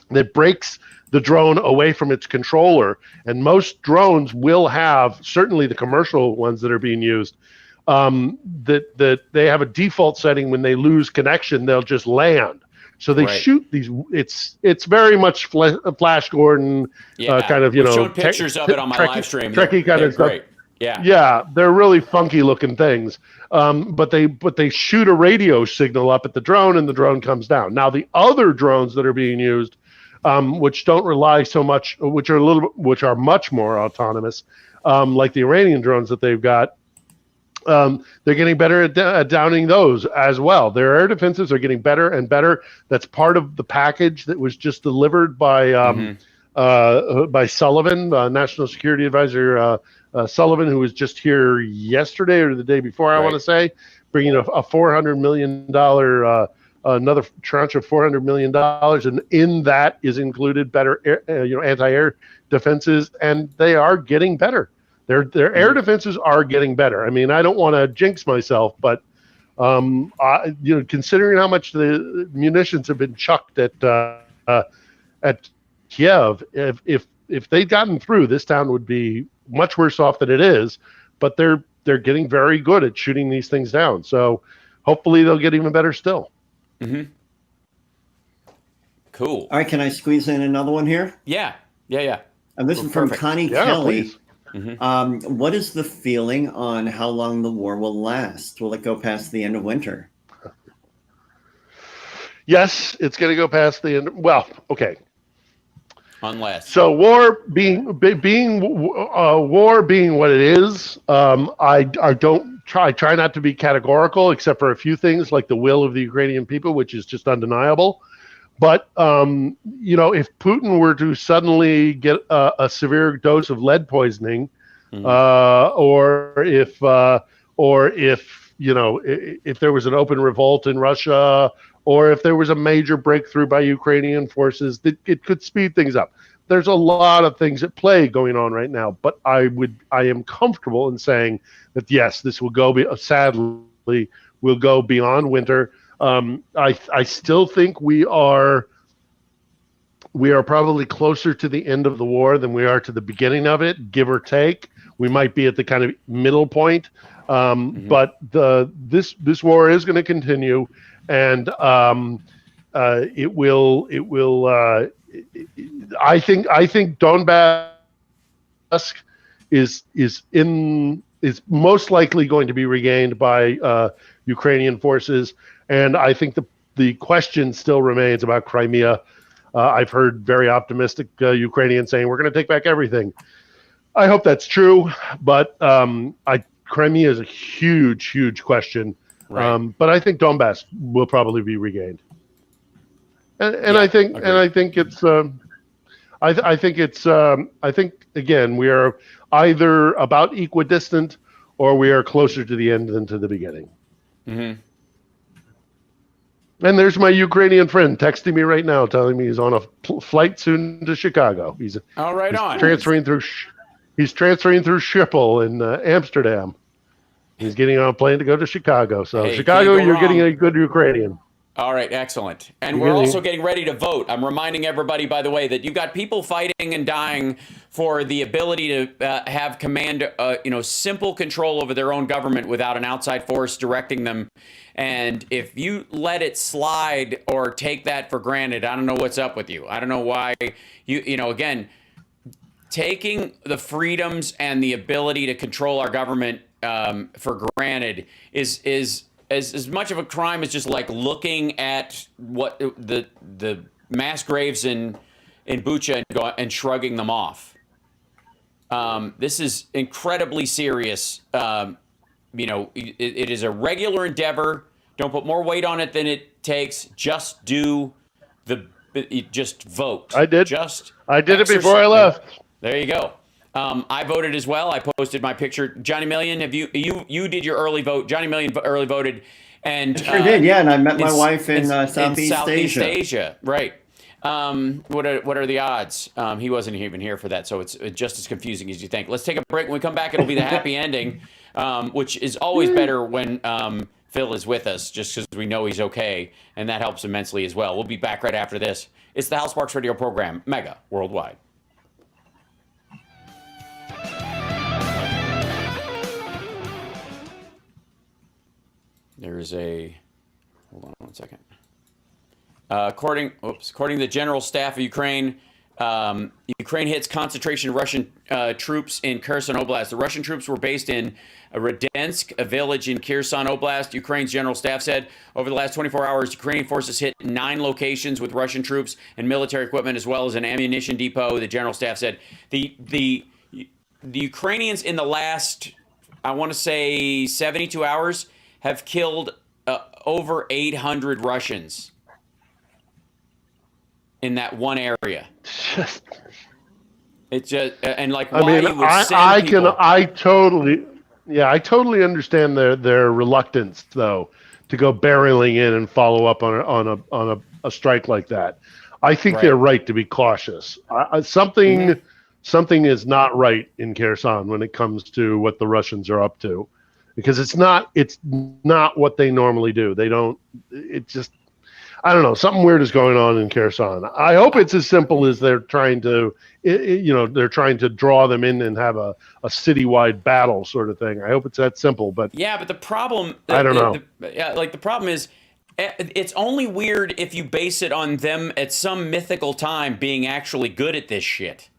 that breaks the drone away from its controller. And most drones will have, certainly the commercial ones that are being used, that they have a default setting. When they lose connection, they'll just land. So they shoot these. It's very much Flash Gordon kind of, showing pictures of it on my live stream. Trekkie kind of stuff. Great. Yeah, they're really funky looking things. But they shoot a radio signal up at the drone, and the drone comes down. Now the other drones that are being used, which don't rely so much, which are much more autonomous, like the Iranian drones that they've got. They're getting better at downing those as well. Their air defenses are getting better and better. That's part of the package that was just delivered by Sullivan, National Security Advisor Sullivan, who was just here yesterday or the day before, I want to say, bringing a $400 million, another tranche of $400 million, and in that is included better anti-air defenses, and they are getting better. Their air defenses are getting better. I mean, I don't want to jinx myself, but considering how much the munitions have been chucked at Kiev, if they'd gotten through, this town would be much worse off than it is. But they're getting very good at shooting these things down. So hopefully they'll get even better still. Cool. All right, can I squeeze in another one here? Yeah. And this is from Connie Kelly. Please. What is the feeling on how long the war will last? Will it go past the end of winter? Yes, it's going to go past the end. Well, okay. Unless. So war being what it is, I try not to be categorical, except for a few things like the will of the Ukrainian people, which is just undeniable. But if Putin were to suddenly get a severe dose of lead poisoning, or if there was an open revolt in Russia, or if there was a major breakthrough by Ukrainian forces, it could speed things up. There's a lot of things at play going on right now, but I am comfortable in saying that yes, this will go sadly will go beyond winter. I still think we are probably closer to the end of the war than we are to the beginning of it, give or take. We might be at the kind of middle point, but this war is going to continue, and it will. I think Donbass is most likely going to be regained by Ukrainian forces. And I think the question still remains about Crimea. I've heard very optimistic Ukrainians saying, we're going to take back everything. I hope that's true, but Crimea is a huge, huge question. Right. But I think Donbass will probably be regained. I think again, we are either about equidistant or we are closer to the end than to the beginning. And there's my Ukrainian friend texting me right now, telling me he's on a flight soon to Chicago. He's transferring through Schiphol in Amsterdam. He's getting on a plane to go to Chicago. So Hey, Chicago, can't go you're wrong. getting a good Ukrainian. All right, excellent. And we're also getting ready to vote. I'm reminding everybody, by the way, that you've got people fighting and dying for the ability to have command, simple control over their own government without an outside force directing them. And if you let it slide or take that for granted, I don't know what's up with you. I don't know why again, taking the freedoms and the ability to control our government for granted is as much of a crime as just like looking at what the mass graves in Bucha and shrugging them off. This is incredibly serious. It is a regular endeavor. Don't put more weight on it than it takes. Just just vote. I did. I did it before I left. There you go. I voted as well. I posted my picture. Johnny Million, have you did your early vote? Johnny Million early voted, and sure did. Yeah, and I met my wife in Southeast Asia. Right. What are the odds? He wasn't even here for that, so it's just as confusing as you think. Let's take a break. When we come back, it'll be the happy ending, which is always better when Phil is with us, just because we know he's okay, and that helps immensely as well. We'll be back right after this. It's the Hal Sparks Radio program, Mega Worldwide. There's hold on one second. According to the General Staff of Ukraine, Ukraine hits concentration of Russian troops in Kherson Oblast. The Russian troops were based in Radensk, a village in Kherson Oblast. Ukraine's General Staff said over the last 24 hours, Ukrainian forces hit 9 locations with Russian troops and military equipment, as well as an ammunition depot. The General Staff said the Ukrainians in the last, I want to say, 72 hours have killed over 800 Russians in that one area. It's just and like why you would send people. I totally understand their reluctance though to go barreling in and follow up on a strike like that. I think they're right to be cautious. Something is not right in Kherson when it comes to what the Russians are up to. Because it's not what they normally do. They don't. It just, I don't know. Something weird is going on in Kherson. I hope it's as simple as they're trying to, they're trying to draw them in and have a citywide battle sort of thing. I hope it's that simple. But yeah, but the problem, I don't know. The problem is, it's only weird if you base it on them at some mythical time being actually good at this shit.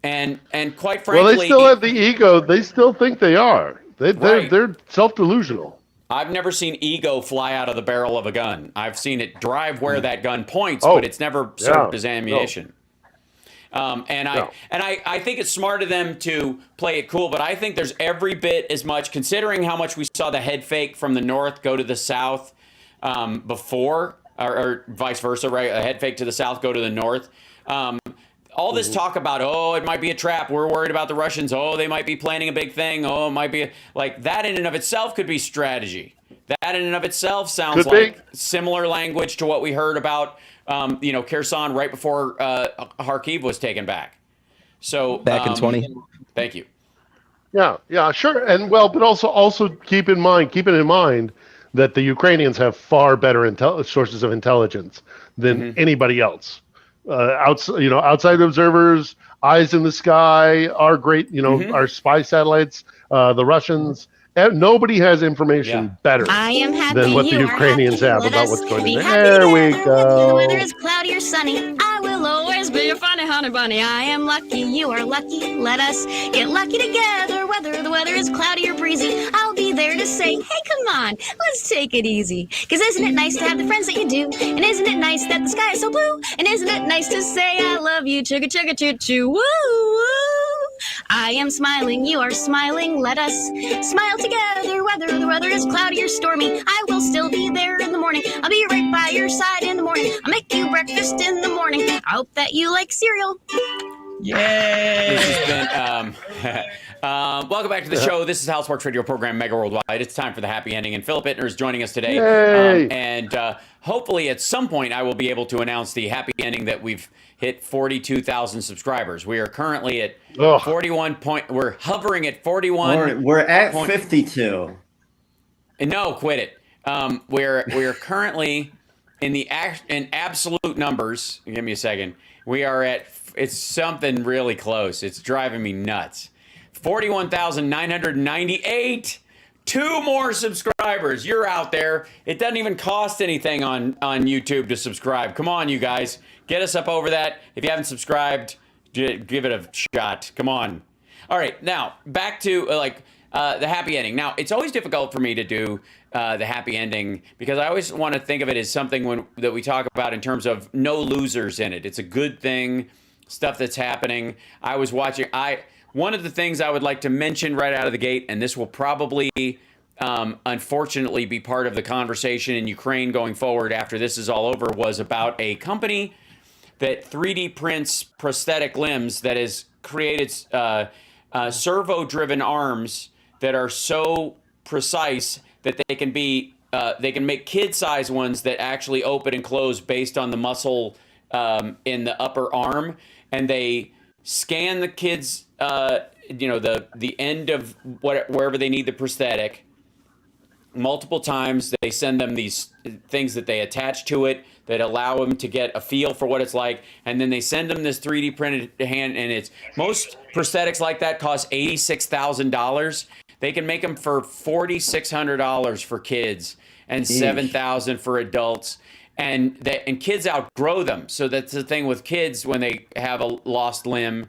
And quite frankly, well, they still have the ego. They still think they are. They're self-delusional. I've never seen ego fly out of the barrel of a gun. I've seen it drive where that gun points, but it's never served as ammunition. No. I think it's smart of them to play it cool, but I think there's every bit as much, considering how much we saw the head fake from the north go to the south before, or vice versa, right? A head fake to the south go to the north. All this talk about, it might be a trap. We're worried about the Russians. They might be planning a big thing. It might be like that in and of itself could be strategy. That in and of itself sounds like similar language to what we heard about, Kherson right before Kharkiv was taken back. So back in 20. Thank you. Yeah, sure. And but also keep in mind that the Ukrainians have far better sources of intelligence than anybody else. Outside observers, eyes in the sky, our great, our spy satellites, the Russians. Nobody has information better than what the Ukrainians have about what's going on. There we go. The weather is cloudy or sunny. I will always be your funny honey bunny. I am lucky, you are lucky. Let us get lucky together. Whether the weather is cloudy or breezy, I'll be there to say, hey, come on, let's take it easy. Because isn't it nice to have the friends that you do? And isn't it nice that the sky is so blue? And isn't it nice to say I love you? Chugga chugga choo choo. Woo woo. I am smiling, you are smiling. Let us smile together. Whether the weather is cloudy or stormy, I will still be there in the morning. I'll be right by your side in the morning. I'll make you breakfast in the morning. I hope that you like cereal. Yay! This has been welcome back to the show. This is House Sparks Radio program Mega Worldwide. It's time for the happy ending, and Philip Itner is joining us today. And hopefully, at some point, I will be able to announce the happy ending that we've hit 42,000 subscribers. We are currently at 41 point. We're hovering at 41. We're at 52. No, quit it. We are currently in absolute numbers. Give me a second. We are at. It's something really close. It's driving me nuts. 41,998. 2 more subscribers. You're out there. It doesn't even cost anything on YouTube to subscribe. Come on, you guys. Get us up over that. If you haven't subscribed, give it a shot. Come on. All right. Now, back to the happy ending. Now, it's always difficult for me to do the happy ending because I always want to think of it as something that we talk about in terms of no losers in it. It's a good thing. Stuff that's happening. I was watching. One of the things I would like to mention right out of the gate, and this will probably, unfortunately, be part of the conversation in Ukraine going forward after this is all over, was about a company that 3D prints prosthetic limbs that has created servo-driven arms that are so precise that they can make kid-size ones that actually open and close based on the muscle in the upper arm, and they scan the kids, the end of wherever they need the prosthetic multiple times. They send them these things that they attach to it that allow them to get a feel for what it's like, and then they send them this 3D printed hand. And it's most prosthetics like that cost $86,000. They can make them for $4,600 for kids and $7,000 for adults. And kids outgrow them. So that's the thing with kids when they have a lost limb.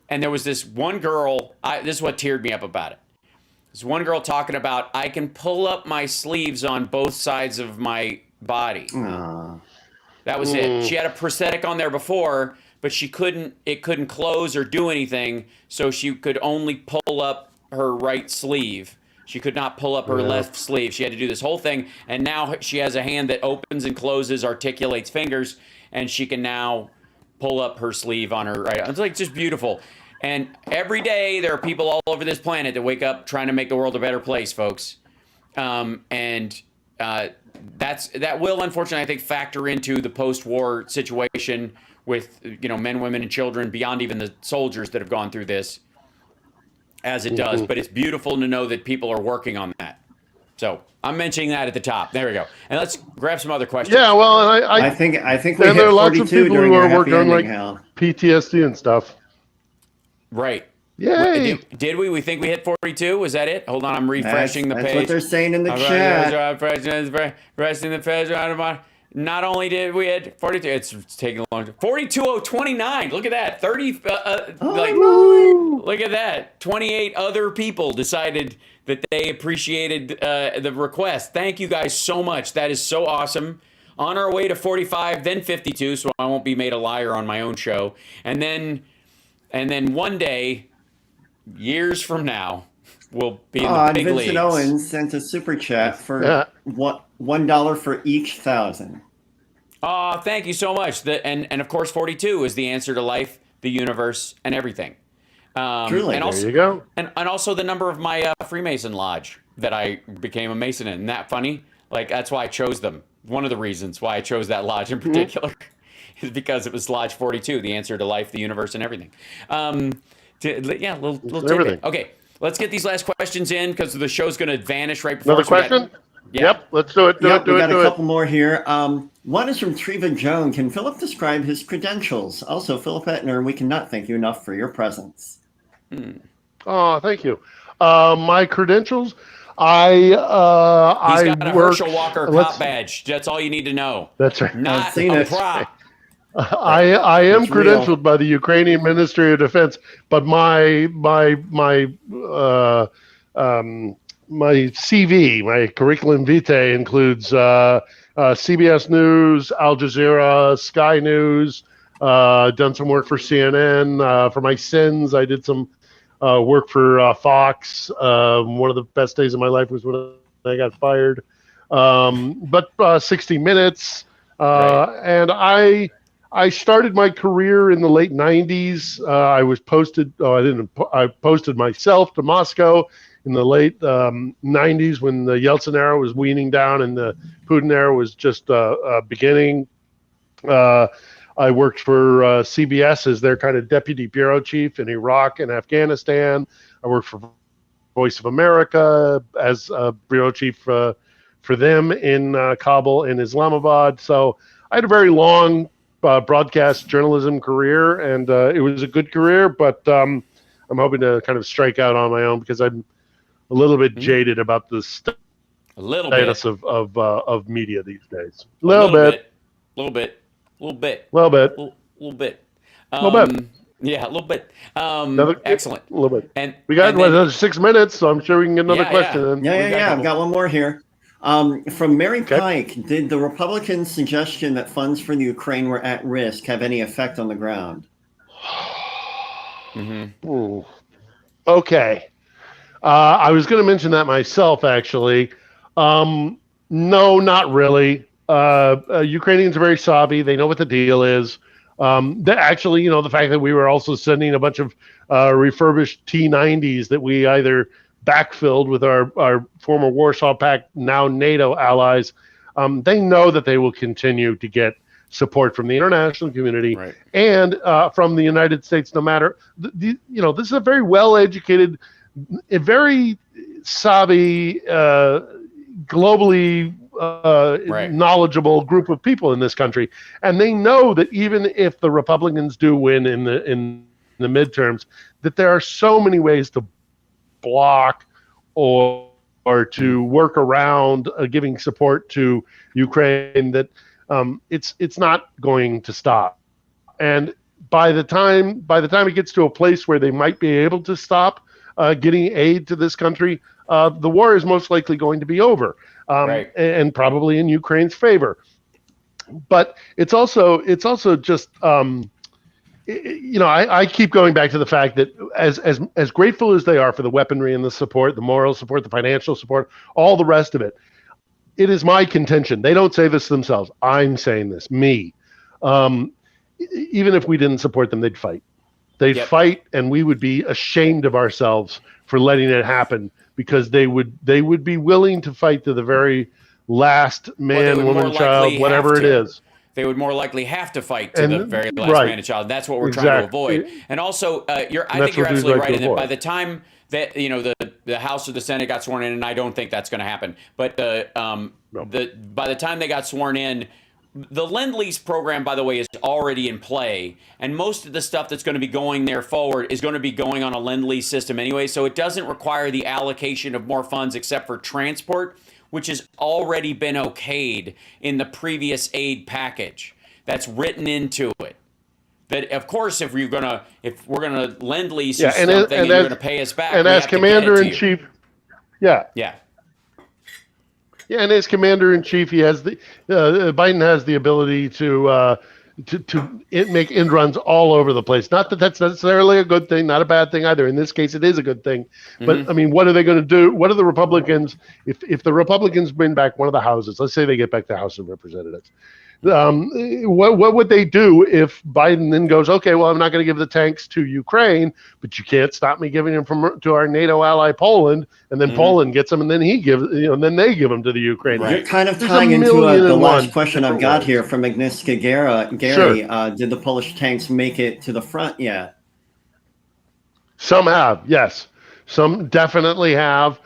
And there was this one girl, this is what teared me up about it. This one girl talking about, I can pull up my sleeves on both sides of my body. That was it. She had a prosthetic on there before, but it couldn't close or do anything. So she could only pull up her right sleeve. She could not pull up her left sleeve. She had to do this whole thing. And now she has a hand that opens and closes, articulates fingers, and she can now pull up her sleeve on her right. It's like just beautiful. And every day there are people all over this planet that wake up trying to make the world a better place, folks. That will, unfortunately, I think, factor into the post-war situation with men, women, and children beyond even the soldiers that have gone through this. As it does, but it's beautiful to know that people are working on that. So I'm mentioning that at the top. There we go. And let's grab some other questions. Yeah, well, I think we and hit there are lots of 42 people during who are your working happy on ending, Hal. PTSD and stuff. Right. Yay! Did we? We think we hit 42? Was that it? Hold on, I'm refreshing the page. That's what they're saying in the chat. Refreshing the page. Not only did we hit 42, it's taking a long time. 42,029. Look at that. 30. Look at that. 28 other people decided that they appreciated the request. Thank you guys so much. That is so awesome. On our way to 45, then 52, so I won't be made a liar on my own show. And then one day, years from now, we'll be in the big Vincent leagues. Owens sent a super chat for $1 for each 1,000. Oh, thank you so much. And of course, 42 is the answer to life, the universe, and everything. Truly. And also, there you go. And also the number of my Freemason lodge that I became a Mason in. Isn't that funny? Like, that's why I chose them. One of the reasons why I chose that lodge in particular is because it was Lodge 42, the answer to life, the universe, and everything. Little tidbit. Okay, let's get these last questions in because the show's going to vanish right before. Another question? Yep, let's do it. We got a couple more here. One is from Treva Joan. Can Philip describe his credentials? Also, Philip Itner, we cannot thank you enough for your presence. Oh, thank you. My credentials. He's got a Herschel Walker cop badge. That's all you need to know. That's right. Not a prop. I am credentialed by the Ukrainian Ministry of Defense, but my CV, my curriculum vitae includes CBS News, Al Jazeera, Sky News. Done some work for CNN. For my sins, I did some work for Fox. One of the best days of my life was when I got fired. But 60 Minutes, and I I started my career in the late '90s. I was posted. Oh, I didn't. I posted myself to Moscow in the late '90s when the Yeltsin era was weaning down and the Putin era was just beginning. I worked for CBS as their kind of deputy bureau chief in Iraq and Afghanistan. I worked for Voice of America as bureau chief for them in Kabul and Islamabad. So I had a very long broadcast journalism career, and it was a good career, but I'm hoping to kind of strike out on my own because I'm a little bit jaded about the status of media these days. A little bit. Yeah, a little bit. Excellent. A little bit. And we got another 6 minutes, so I'm sure we can get another question. Yeah. I've got one more here. From Mary Pike, did the Republican suggestion that funds for the Ukraine were at risk have any effect on the ground? Ooh. Okay. I was going to mention that myself, actually. No, not really. Ukrainians are very savvy. They know what the deal is. Actually, the fact that we were also sending a bunch of refurbished T-90s that we either backfilled with our former Warsaw Pact, now NATO allies, they know that they will continue to get support from the international community and from the United States, no matter, this is a very well-educated, a very savvy, globally knowledgeable group of people in this country, and they know that even if the Republicans do win in the midterms, that there are so many ways to block or to work around giving support to Ukraine that it's not going to stop. And by the time it gets to a place where they might be able to stop getting aid to this country, the war is most likely going to be over, and probably in Ukraine's favor. But it's also just I keep going back to the fact that as grateful as they are for the weaponry and the support, the moral support, the financial support, all the rest of it, it is my contention. They don't say this themselves. I'm saying this, me. Even if we didn't support them, they'd fight. They'd fight, and we would be ashamed of ourselves for letting it happen, because they would be willing to fight to the very last man, woman, child, whatever it is. They would more likely have to fight to the very last man and child. That's what we're trying to avoid. And also, I think you're absolutely right in that by the time that the House or the Senate got sworn in, and I don't think that's going to happen, but by the time they got sworn in, the Lend-Lease program, by the way, is already in play, and most of the stuff that's going to be going there forward is going to be going on a Lend-Lease system anyway, so it doesn't require the allocation of more funds except for transport, which has already been okayed in the previous aid package. That's written into it. That, of course, if we're gonna Lend-Lease something and you're going to pay us back, and as Commander-in-Chief, and as Commander-in-Chief, he has Biden has the ability to make end runs all over the place. Not that that's necessarily a good thing, not a bad thing either. In this case, it is a good thing. But I mean, what are they going to do? What are the Republicans, if the Republicans bring back one of the houses? Let's say they get back the House of Representatives. What would they do if Biden then goes, okay, well, I'm not going to give the tanks to Ukraine, but you can't stop me giving them to our NATO ally Poland, and then Poland gets them, and then they give them to the Ukrainians. You're kind of tying into the last question I've got here from Agnieszka Gary. Sure. Did the Polish tanks make it to the front yet? Some have, yes. Some definitely have.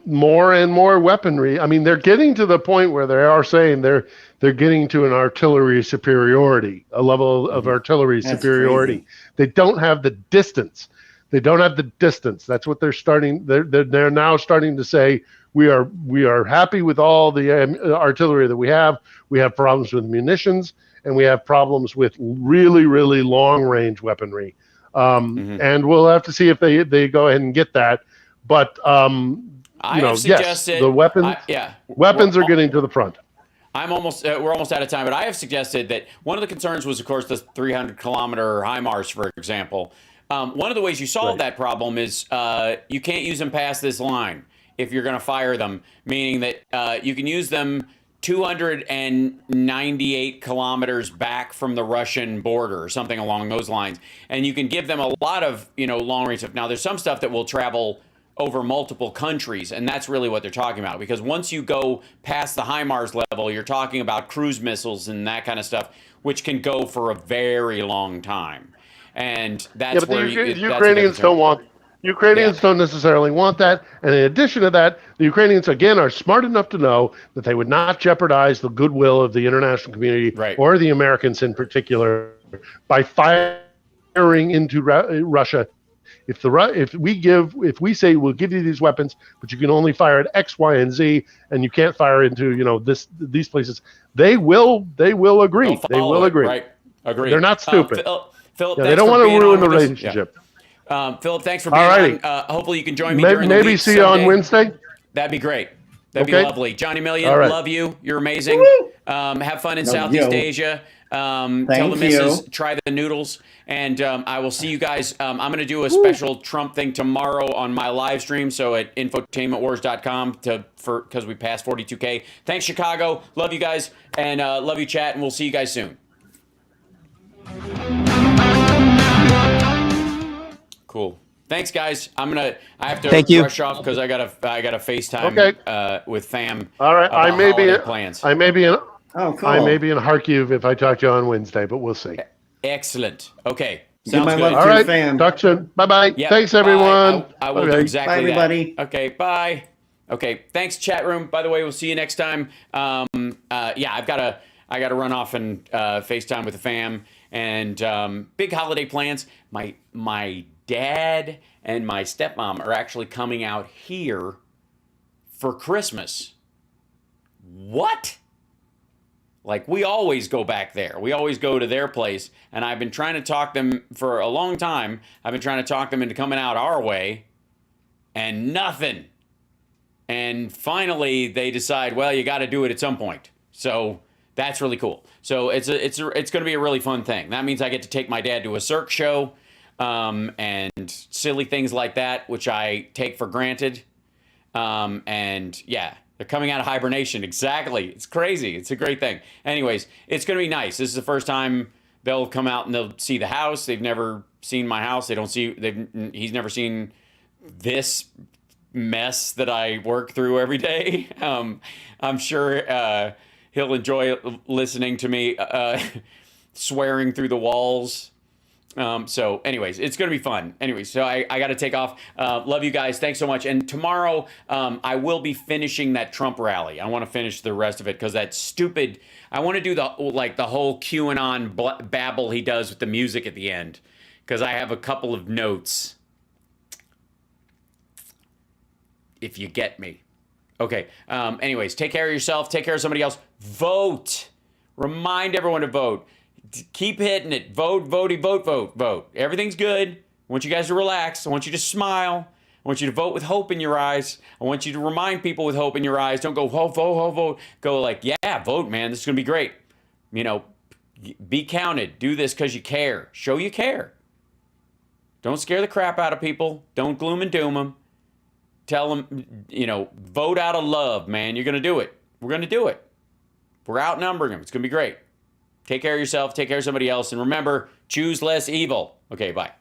More and more weaponry. I mean, they're getting to the point where they are saying they're getting to an artillery superiority, a level of artillery superiority. Crazy. They don't have the distance. That's what they're starting. They're now starting to say, we are happy with all the artillery that we have. We have problems with munitions, and we have problems with really, really long range weaponry. And we'll have to see if they go ahead and get that. But the weapons are getting to the front. We're almost out of time, but I have suggested that one of the concerns was, of course, the 300-kilometer HIMARS, for example. One of the ways you solve that problem is you can't use them past this line if you're going to fire them, meaning that you can use them 298 kilometers back from the Russian border or something along those lines. And you can give them a lot of, long range stuff. Now, there's some stuff that will travel over multiple countries, and that's really what they're talking about. Because once you go past the HIMARS level, you're talking about cruise missiles and that kind of stuff, which can go for a very long time. And that's but the Ukrainians don't want. Ukrainians don't necessarily want that. And in addition to that, the Ukrainians, again, are smart enough to know that they would not jeopardize the goodwill of the international community or the Americans in particular by firing into Russia. If we say we'll give you these weapons, but you can only fire at X, Y, and Z, and you can't fire into these places, they will agree. They will agree. Right. Agree. They're not stupid. Philip, they don't want to ruin the relationship. Philip, thanks for being on. Hopefully you can join me during the maybe week see you on Wednesday. That'd be great. That'd be lovely. Johnny Million, love you. You're amazing. Have fun in Southeast Asia. Tell the missus, try the noodles. And I will see you guys. I'm going to do a special Trump thing tomorrow on my live stream. So at infotainmentwars.com because we passed 42K. Thanks, Chicago. Love you guys. And love you, chat. And we'll see you guys soon. Cool. Thanks, guys. I have to rush off because I got a FaceTime with fam. All right. I may be in Kharkiv if I talk to you on Wednesday, but we'll see. Excellent. Okay. Sounds good. All right. Fam. Talk soon. Bye-bye. Yep. Thanks, everyone. I will do exactly that. Bye, everybody. Okay. Bye. Okay. Thanks, chat room. By the way, we'll see you next time. I gotta run off and FaceTime with the fam and big holiday plans. My dad and my stepmom are actually coming out here for Christmas. What? Like, we always go back there. We always go to their place. And I've been trying to talk them for a long time. I've been trying to talk them into coming out our way. And nothing. And finally, they decide, well, you got to do it at some point. So that's really cool. So it's going to be a really fun thing. That means I get to take my dad to a Cirque show. And silly things like that, which I take for granted. And yeah, they're coming out of hibernation. Exactly. It's crazy. It's a great thing. Anyways, it's going to be nice. This is the first time they'll come out and they'll see the house. They've never seen my house. He's never seen this mess that I work through every day. I'm sure, he'll enjoy listening to me, swearing through the walls. So anyways, it's going to be fun. Anyways, so I got to take off. Love you guys. Thanks so much. And tomorrow, I will be finishing that Trump rally. I want to finish the rest of it because that stupid, I want to do the whole QAnon babble he does with the music at the end because I have a couple of notes. If you get me. Okay. Anyways, take care of yourself. Take care of somebody else. Vote. Remind everyone to vote. Keep hitting it. Vote, vote. Everything's good. I want you guys to relax. I want you to smile. I want you to vote with hope in your eyes. I want you to remind people with hope in your eyes. Don't go, vote, vote, vote. Go like, yeah, vote, man. This is going to be great. Be counted. Do this because you care. Show you care. Don't scare the crap out of people. Don't gloom and doom them. Tell them, vote out of love, man. You're going to do it. We're going to do it. We're outnumbering them. It's going to be great. Take care of yourself. Take care of somebody else. And remember, choose less evil. Okay, bye.